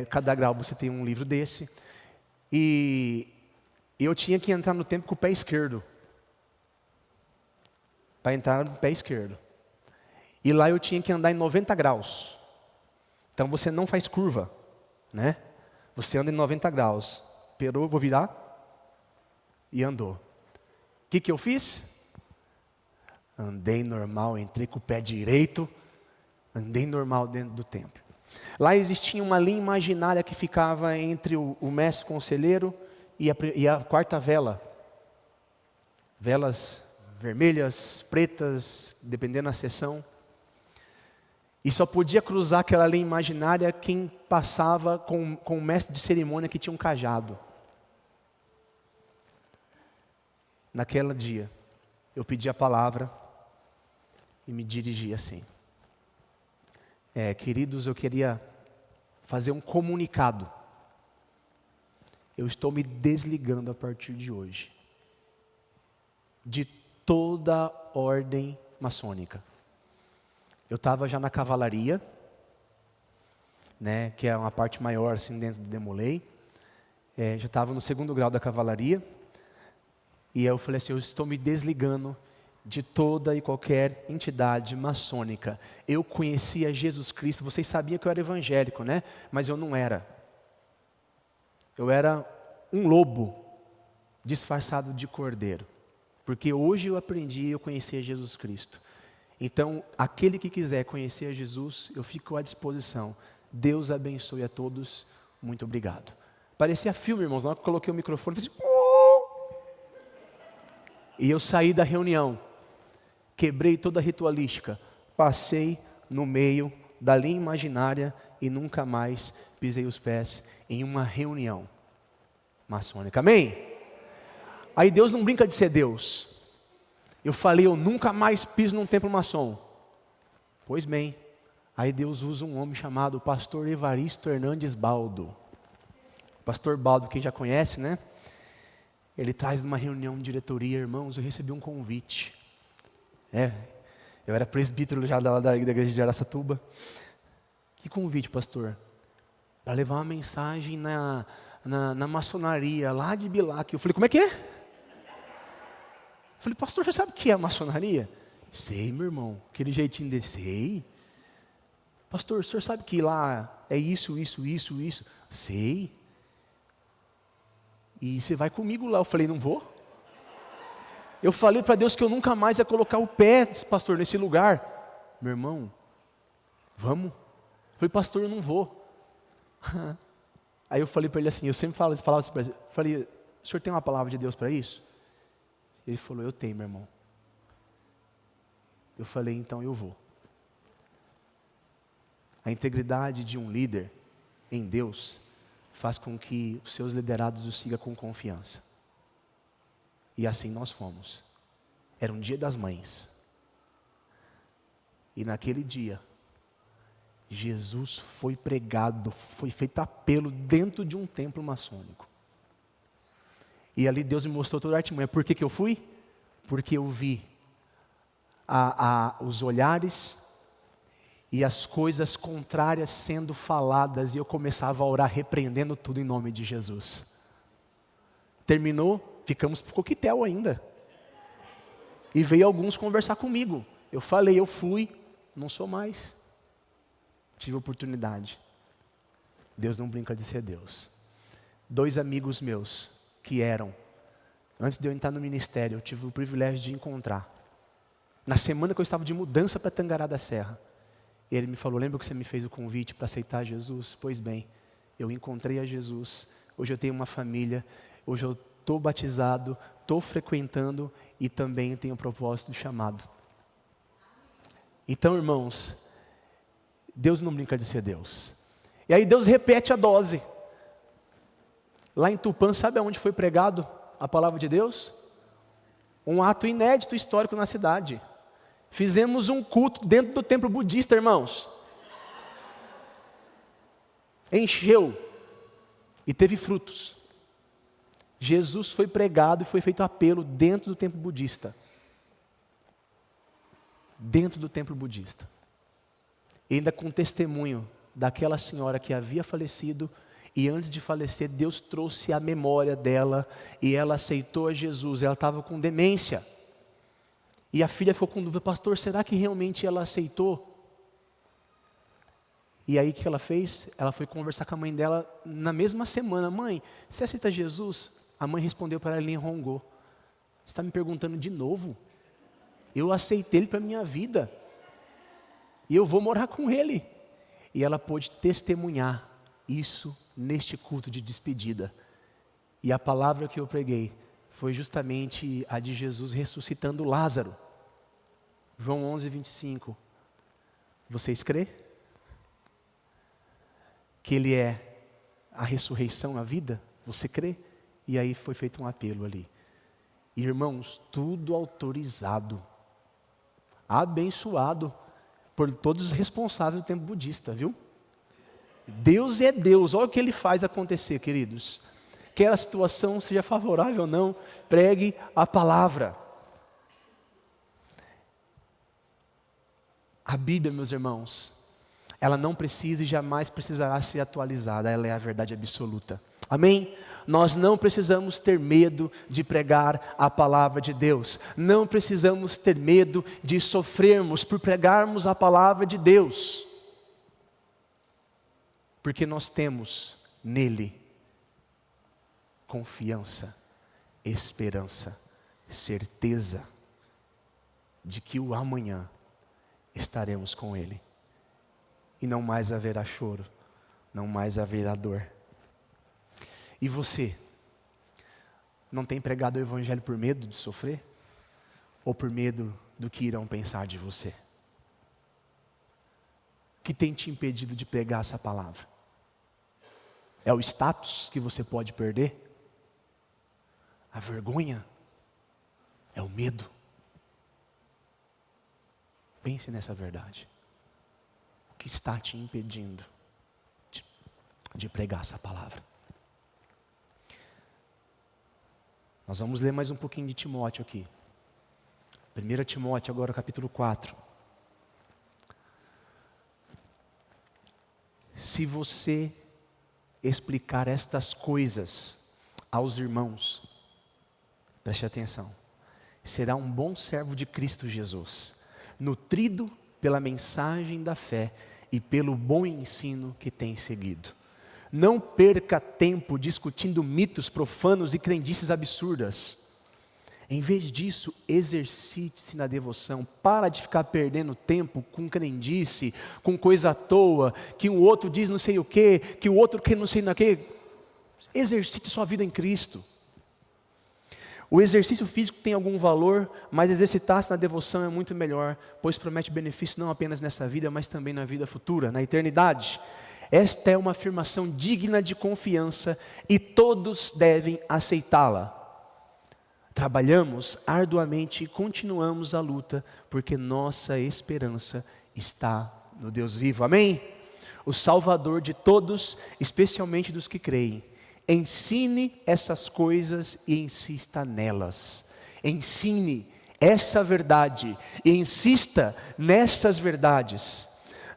Cada grau você tem um livro desse. E eu tinha que entrar no templo com o pé esquerdo. Para entrar no pé esquerdo. E lá eu tinha que andar em 90 graus. Então você não faz curva, né? Você anda em 90 graus. Perou, vou virar. E andou. O que eu fiz? Andei normal, entrei com o pé direito. Andei normal dentro do templo. Lá existia uma linha imaginária que ficava entre o mestre conselheiro e a quarta vela. Velas vermelhas, pretas, dependendo da sessão. E só podia cruzar aquela linha imaginária quem passava com o mestre de cerimônia que tinha um cajado. Naquele dia, eu pedi a palavra e me dirigi assim. Queridos, eu queria fazer um comunicado. Eu estou me desligando a partir de hoje de toda ordem maçônica. Eu estava já na cavalaria, né, que é uma parte maior assim dentro do Demolei. Já estava no 2º grau da cavalaria. E eu falei assim, eu estou me desligando de toda e qualquer entidade maçônica. Eu conhecia Jesus Cristo, vocês sabiam que eu era evangélico, né? Mas eu não era. Eu era um lobo disfarçado de cordeiro. Porque hoje eu aprendi, eu conhecia Jesus Cristo. Então, aquele que quiser conhecer a Jesus, eu fico à disposição. Deus abençoe a todos. Muito obrigado. Parecia filme, irmãos. Na hora que eu coloquei o microfone, eu fiz assim, e eu saí da reunião. Quebrei toda a ritualística. Passei no meio da linha imaginária e nunca mais pisei os pés em uma reunião maçônica. Amém? Aí Deus não brinca de ser Deus. Eu falei, eu nunca mais piso num templo maçom. Pois bem, aí Deus usa um homem chamado pastor Evaristo Hernandes Baldo. Pastor Baldo, quem já conhece, né? Ele traz uma reunião de diretoria, irmãos, eu recebi um convite. Eu era presbítero já da igreja de Araçatuba. Que convite, pastor? Para levar uma mensagem na maçonaria, lá de Bilac. Eu falei, como é que é? Eu falei, pastor, você sabe o que é a maçonaria? Sei, meu irmão, aquele jeitinho de sei. Pastor, o senhor sabe que lá é isso? Sei. E você vai comigo lá? Eu falei, não vou. Eu falei para Deus que eu nunca mais ia colocar o pé, pastor, nesse lugar. Meu irmão, vamos? Eu falei, pastor, eu não vou. Aí eu falei para ele assim, eu sempre falava assim para ele, falei, o senhor tem uma palavra de Deus para isso? Ele falou, eu tenho, meu irmão. Eu falei, então eu vou. A integridade de um líder em Deus faz com que os seus liderados o sigam com confiança. E assim nós fomos. Era um dia das mães. E naquele dia, Jesus foi pregado, foi feito apelo dentro de um templo maçônico. E ali Deus me mostrou toda a artimanha. Por que eu fui? Porque eu vi os olhares e as coisas contrárias sendo faladas, e eu começava a orar repreendendo tudo em nome de Jesus. Terminou, ficamos pro coquetel ainda. E veio alguns conversar comigo. Eu falei, eu fui, não sou mais. Tive oportunidade. Deus não brinca de ser Deus. 2 amigos meus, que eram, antes de eu entrar no ministério, eu tive o privilégio de encontrar. Na semana que eu estava de mudança para Tangará da Serra. E ele me falou, lembra que você me fez o convite para aceitar Jesus? Pois bem, eu encontrei a Jesus. Hoje eu tenho uma família. Hoje eu estou batizado, estou frequentando e também tenho o propósito do chamado. Então, irmãos, Deus não brinca de ser Deus. E aí Deus repete a dose. Lá em Tupã, sabe aonde foi pregado a palavra de Deus? Um ato inédito histórico na cidade. Fizemos um culto dentro do templo budista, irmãos. Encheu e teve frutos. Jesus foi pregado e foi feito apelo dentro do templo budista. Dentro do templo budista. E ainda com testemunho daquela senhora que havia falecido, e antes de falecer, Deus trouxe a memória dela, e ela aceitou a Jesus. Ela estava com demência. E a filha ficou com dúvida, pastor, será que realmente ela aceitou? E aí o que ela fez? Ela foi conversar com a mãe dela na mesma semana. Mãe, você aceita Jesus? A mãe respondeu para ela e enrongou. Você está me perguntando de novo? Eu aceitei ele para a minha vida. E eu vou morar com ele. E ela pôde testemunhar isso neste culto de despedida. E a palavra que eu preguei foi justamente a de Jesus ressuscitando Lázaro. João 11, 25. Vocês crê? Que Ele é a ressurreição, a vida? Você crê? E aí foi feito um apelo ali. Irmãos, tudo autorizado, abençoado por todos os responsáveis do templo budista, viu? Deus é Deus, olha o que Ele faz acontecer, queridos. Quer a situação seja favorável ou não, pregue a palavra. A Bíblia, meus irmãos, ela não precisa e jamais precisará ser atualizada, ela é a verdade absoluta. Amém? Nós não precisamos ter medo de pregar a palavra de Deus. Não precisamos ter medo de sofrermos por pregarmos a palavra de Deus. Porque nós temos nele confiança, esperança, certeza de que o amanhã estaremos com ele. E não mais haverá choro, não mais haverá dor. E você, não tem pregado o evangelho por medo de sofrer? Ou por medo do que irão pensar de você? O que tem te impedido de pregar essa palavra? É o status que você pode perder? A vergonha? É o medo? Pense nessa verdade. O que está te impedindo de pregar essa palavra? Nós vamos ler mais um pouquinho de Timóteo aqui. 1 Timóteo agora, capítulo 4. Se você explicar estas coisas aos irmãos, preste atenção, será um bom servo de Cristo Jesus, nutrido pela mensagem da fé e pelo bom ensino que tem seguido. Não perca tempo discutindo mitos profanos e crendices absurdas. Em vez disso, exercite-se na devoção. Para de ficar perdendo tempo com crendice, com coisa à toa, que o outro diz não sei o quê, que o outro quer não sei o quê. Exercite sua vida em Cristo. O exercício físico tem algum valor, mas exercitar-se na devoção é muito melhor, pois promete benefício não apenas nessa vida, mas também na vida futura, na eternidade. Esta é uma afirmação digna de confiança e todos devem aceitá-la. Trabalhamos arduamente e continuamos a luta, porque nossa esperança está no Deus vivo. Amém? O Salvador de todos, especialmente dos que creem. Ensine essas coisas e insista nelas. Ensine essa verdade e insista nessas verdades.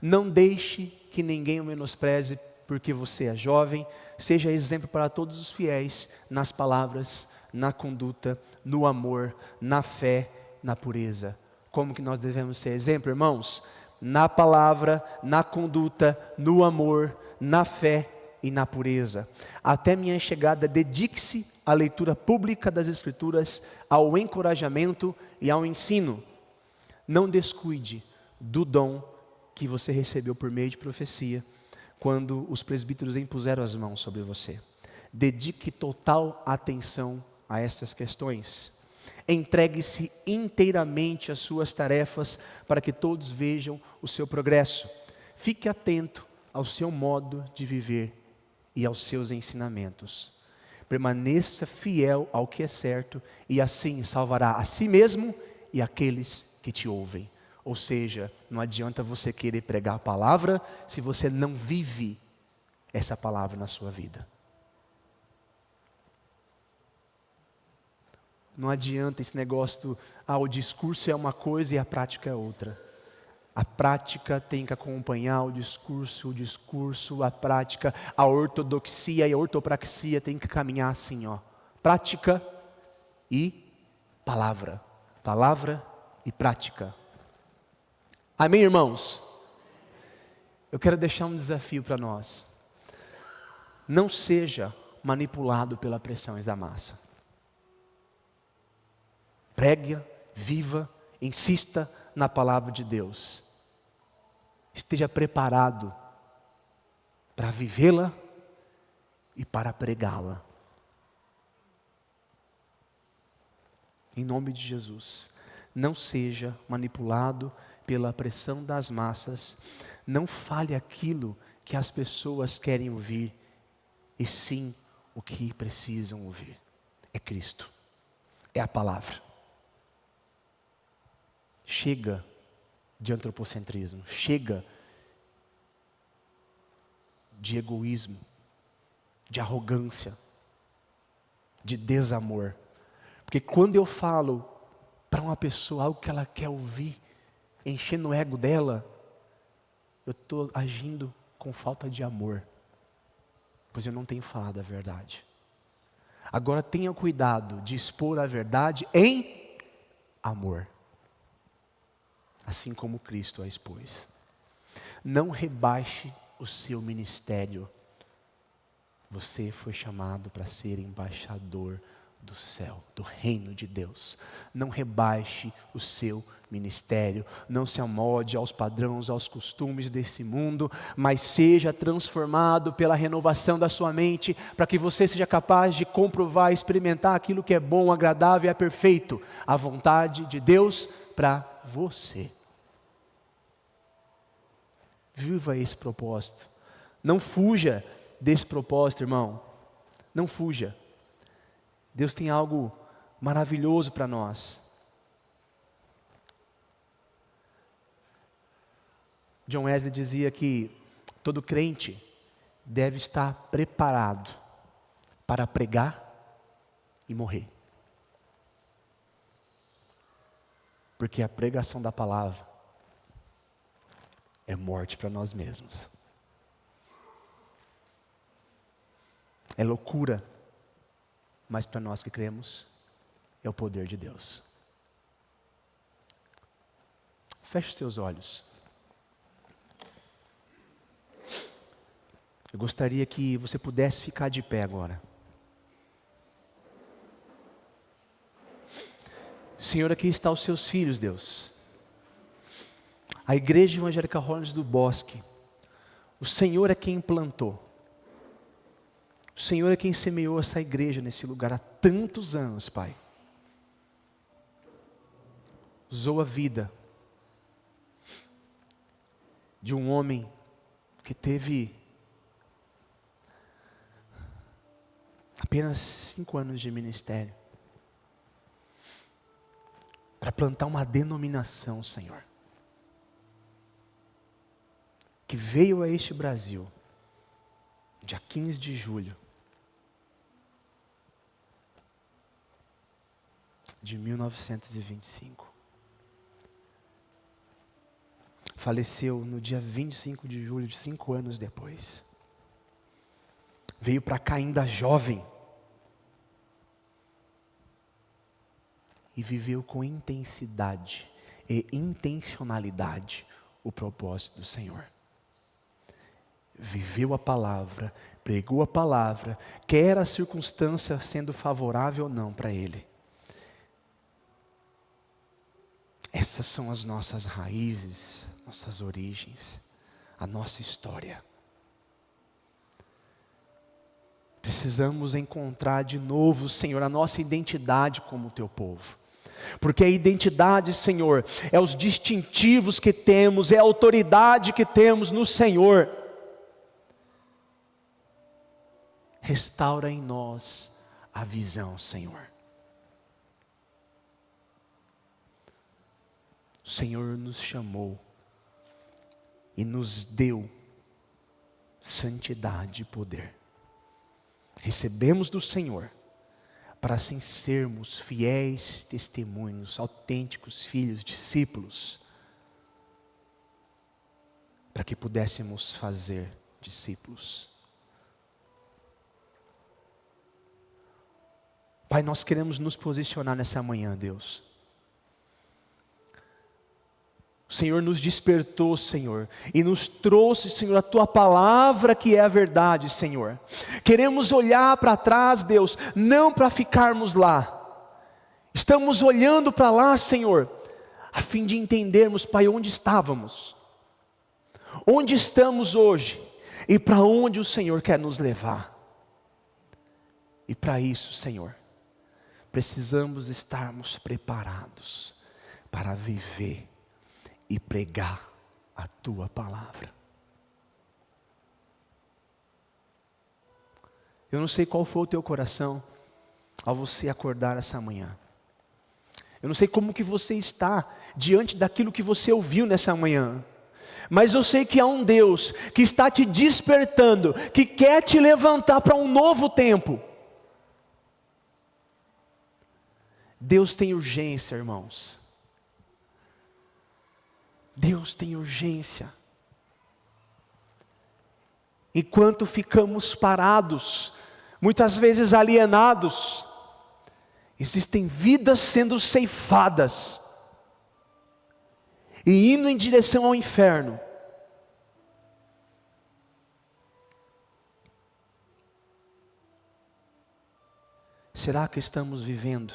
Não deixe que ninguém o menospreze porque você é jovem. Seja exemplo para todos os fiéis nas palavras, na conduta, no amor, na fé, na pureza. Como que nós devemos ser exemplo, irmãos? Na palavra, na conduta, no amor, na fé e na pureza. Até minha chegada, dedique-se à leitura pública das Escrituras, ao encorajamento e ao ensino. Não descuide do dom que você recebeu por meio de profecia, quando os presbíteros impuseram as mãos sobre você. Dedique total atenção a estas questões. Entregue-se inteiramente às suas tarefas, para que todos vejam o seu progresso. Fique atento ao seu modo de viver e aos seus ensinamentos. Permaneça fiel ao que é certo, e assim salvará a si mesmo e aqueles que te ouvem. Ou seja, não adianta você querer pregar a palavra se você não vive essa palavra na sua vida. Não adianta esse negócio o discurso é uma coisa e a prática é outra. A prática tem que acompanhar o discurso, a prática, a ortodoxia e a ortopraxia tem que caminhar assim, prática e palavra e prática. Amém, irmãos? Eu quero deixar um desafio para nós. Não seja manipulado pelas pressões da massa. Pregue, viva, insista na palavra de Deus. Esteja preparado para vivê-la e para pregá-la. Em nome de Jesus. Não seja manipulado pela pressão das massas. Não fale aquilo que as pessoas querem ouvir, e sim o que precisam ouvir. É Cristo. É a palavra. Chega de antropocentrismo, chega de egoísmo, de arrogância, de desamor. Porque quando eu falo para uma pessoa algo que ela quer ouvir, enchendo o ego dela, eu estou agindo com falta de amor, pois eu não tenho falado a verdade. Agora tenha cuidado de expor a verdade em amor, assim como Cristo a expôs. Não rebaixe o seu ministério. Você foi chamado para ser embaixador do céu, do reino de Deus. Não rebaixe o seu ministério, não se amolde aos padrões, aos costumes desse mundo, mas seja transformado pela renovação da sua mente, para que você seja capaz de comprovar, experimentar aquilo que é bom, agradável e é perfeito, a vontade de Deus para você. Viva esse propósito. Não fuja desse propósito, irmão. Não fuja. Deus tem algo maravilhoso para nós. John Wesley dizia que todo crente deve estar preparado para pregar e morrer. Porque a pregação da palavra é morte para nós mesmos. É loucura, mas para nós que cremos, é o poder de Deus. Feche os teus olhos. Eu gostaria que você pudesse ficar de pé agora. Senhor, aqui estão os seus filhos, Deus. A Igreja Evangélica Rollins do Bosque. O Senhor é quem plantou. O Senhor é quem semeou essa igreja nesse lugar há tantos anos, Pai. Usou a vida de um homem que teve apenas 5 anos de ministério para plantar uma denominação, Senhor, que veio a este Brasil dia 15 de julho de 1925. Faleceu no dia 25 de julho, de 5 anos depois. Veio para cá ainda jovem. E viveu com intensidade e intencionalidade o propósito do Senhor. Viveu a palavra, pregou a palavra, quer a circunstância sendo favorável ou não para ele. Essas são as nossas raízes, nossas origens, a nossa história. Precisamos encontrar de novo, Senhor, a nossa identidade como teu povo. Porque a identidade, Senhor, é os distintivos que temos, é a autoridade que temos no Senhor. Restaura em nós a visão, Senhor. O Senhor nos chamou e nos deu santidade e poder. Recebemos do Senhor para assim sermos fiéis testemunhos, autênticos filhos, discípulos, para que pudéssemos fazer discípulos. Pai, nós queremos nos posicionar nessa manhã, Deus. O Senhor nos despertou, Senhor, e nos trouxe, Senhor, a Tua palavra que é a verdade, Senhor. Queremos olhar para trás, Deus, não para ficarmos lá. Estamos olhando para lá, Senhor, a fim de entendermos, Pai, onde estávamos, onde estamos hoje e para onde o Senhor quer nos levar. E para isso, Senhor, precisamos estarmos preparados para viver e pregar a Tua palavra. Eu não sei qual foi o teu coração ao você acordar essa manhã. Eu não sei como que você está diante daquilo que você ouviu nessa manhã. Mas eu sei que há um Deus que está te despertando, que quer te levantar para um novo tempo. Deus tem urgência, irmãos. Deus tem urgência. Enquanto ficamos parados, muitas vezes alienados, existem vidas sendo ceifadas e indo em direção ao inferno. Será que estamos vivendo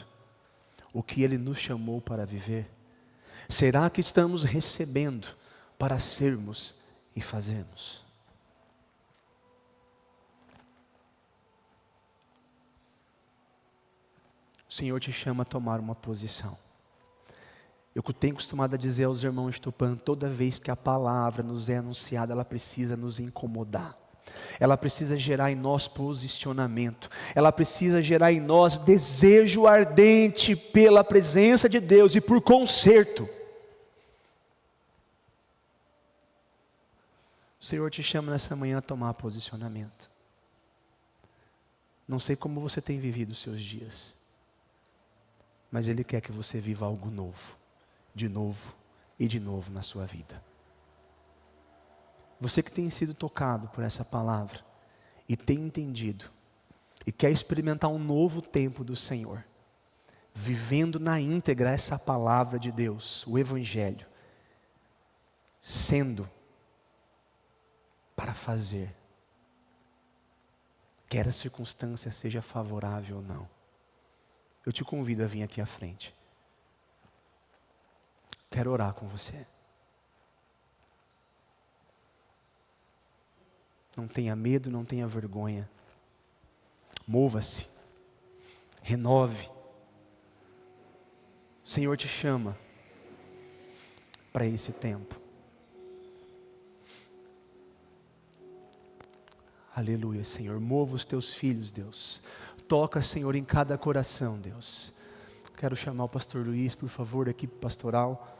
o que Ele nos chamou para viver? Será que estamos recebendo para sermos e fazermos? O Senhor te chama a tomar uma posição. Eu tenho costumado a dizer aos irmãos de Tupã, toda vez que a palavra nos é anunciada, ela precisa nos incomodar. Ela precisa gerar em nós posicionamento. Ela precisa gerar em nós desejo ardente pela presença de Deus e por conserto. O Senhor te chama nessa manhã a tomar posicionamento. Não sei como você tem vivido os seus dias, mas Ele quer que você viva algo novo, de novo e de novo na sua vida. Você que tem sido tocado por essa palavra e tem entendido e quer experimentar um novo tempo do Senhor, vivendo na íntegra essa palavra de Deus, o Evangelho, sendo para fazer, quer a circunstância seja favorável ou não, eu te convido a vir aqui à frente. Quero orar com você. Não tenha medo, não tenha vergonha. Mova-se. Renove. O Senhor te chama para esse tempo. Aleluia, Senhor. Mova os teus filhos, Deus. Toca, Senhor, em cada coração, Deus. Quero chamar o pastor Luiz, por favor, da equipe pastoral.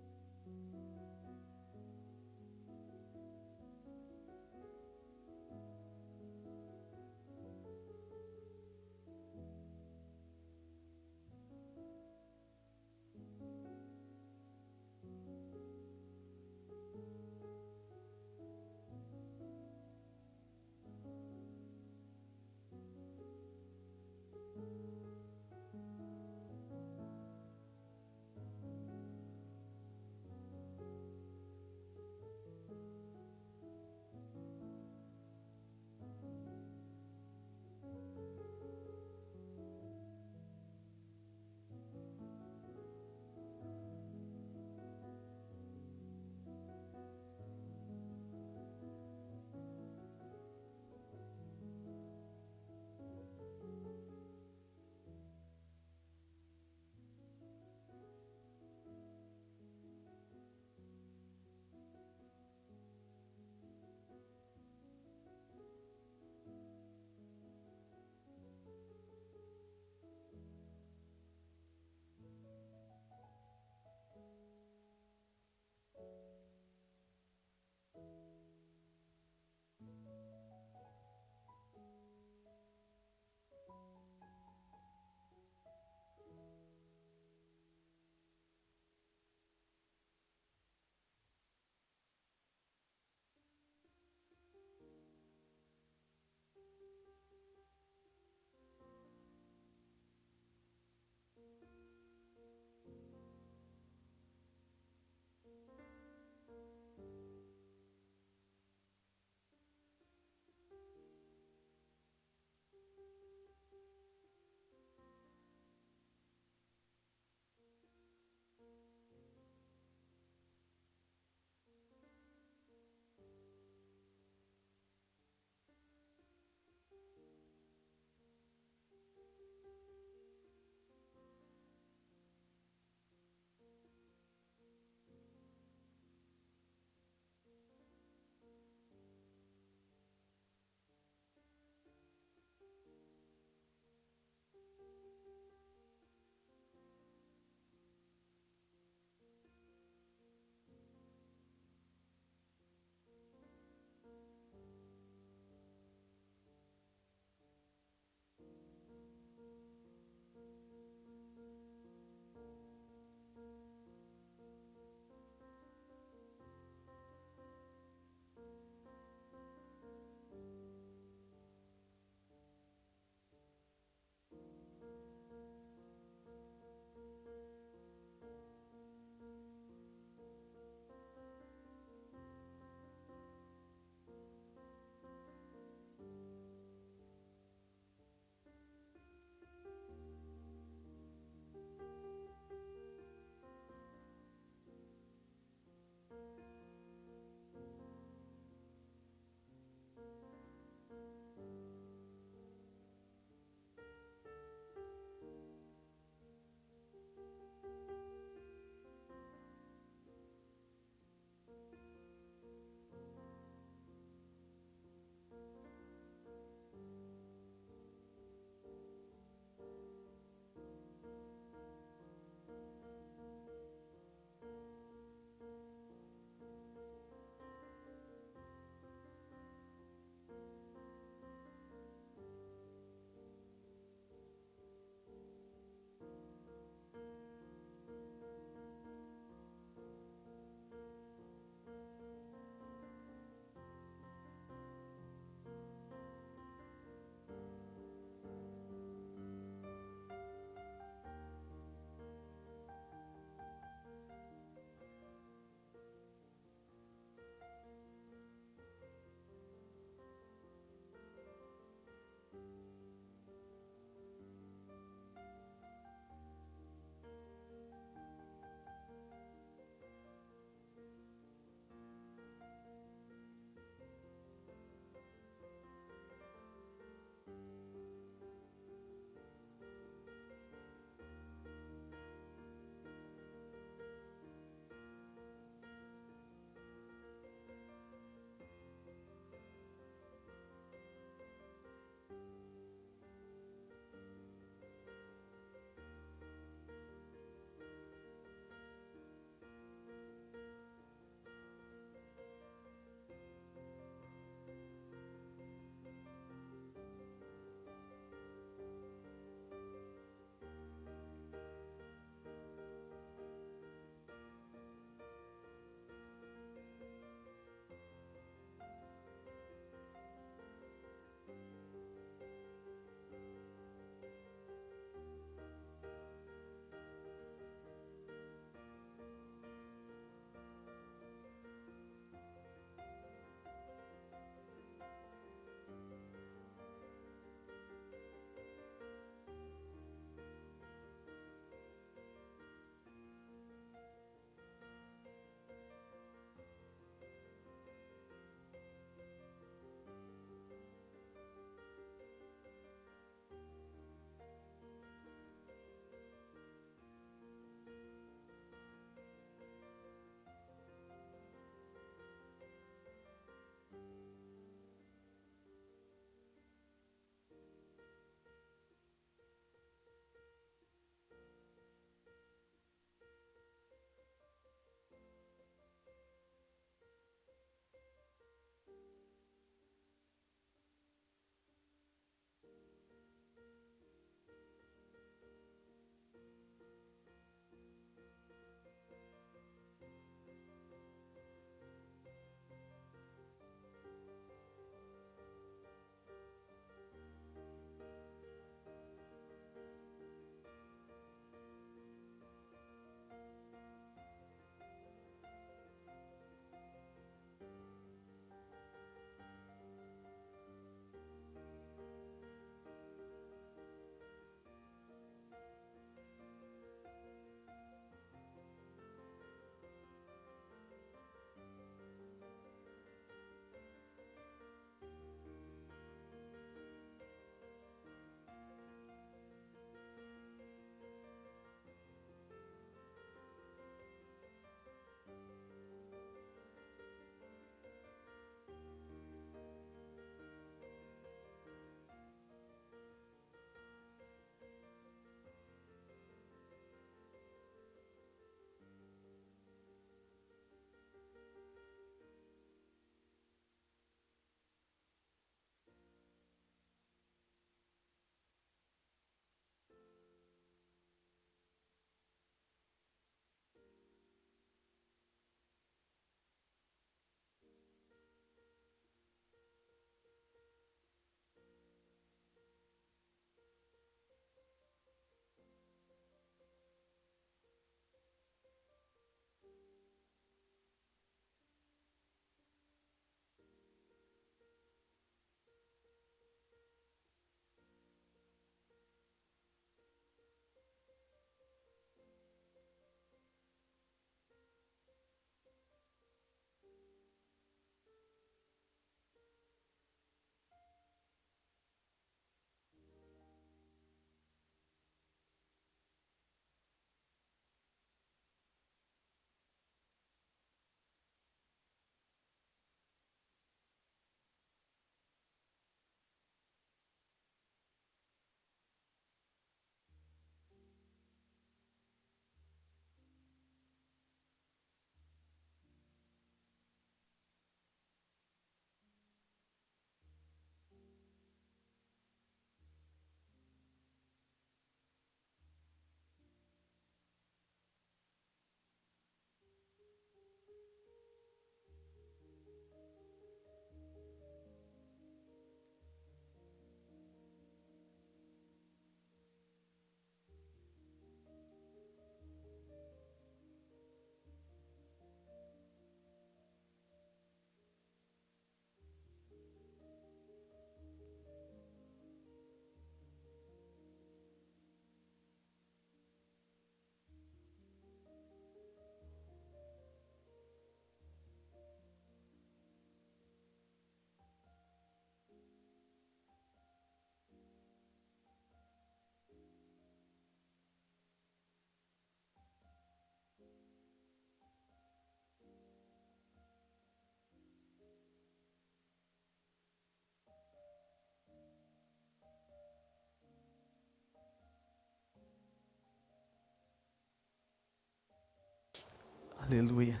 Aleluia.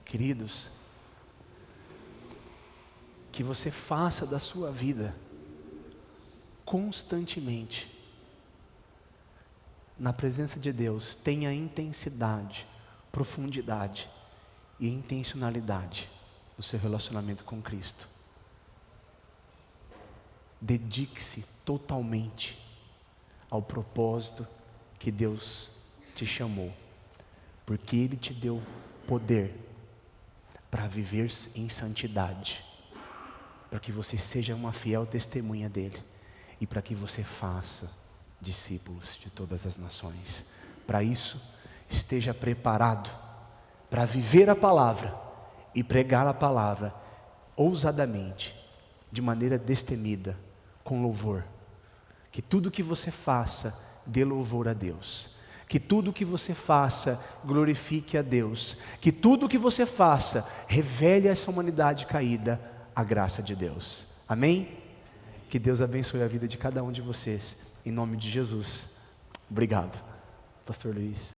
Queridos, que você faça da sua vida constantemente, na presença de Deus, tenha intensidade, profundidade e intencionalidade no seu relacionamento com Cristo. Dedique-se totalmente ao propósito que Deus te chamou, porque Ele te deu poder para viver em santidade, para que você seja uma fiel testemunha dEle e para que você faça discípulos de todas as nações. Para isso, esteja preparado para viver a palavra e pregar a palavra ousadamente, de maneira destemida, com louvor. Que tudo que você faça dê louvor a Deus. Que tudo que você faça glorifique a Deus. Que tudo que você faça revele a essa humanidade caída a graça de Deus. Amém? Que Deus abençoe a vida de cada um de vocês. Em nome de Jesus. Obrigado, Pastor Luiz.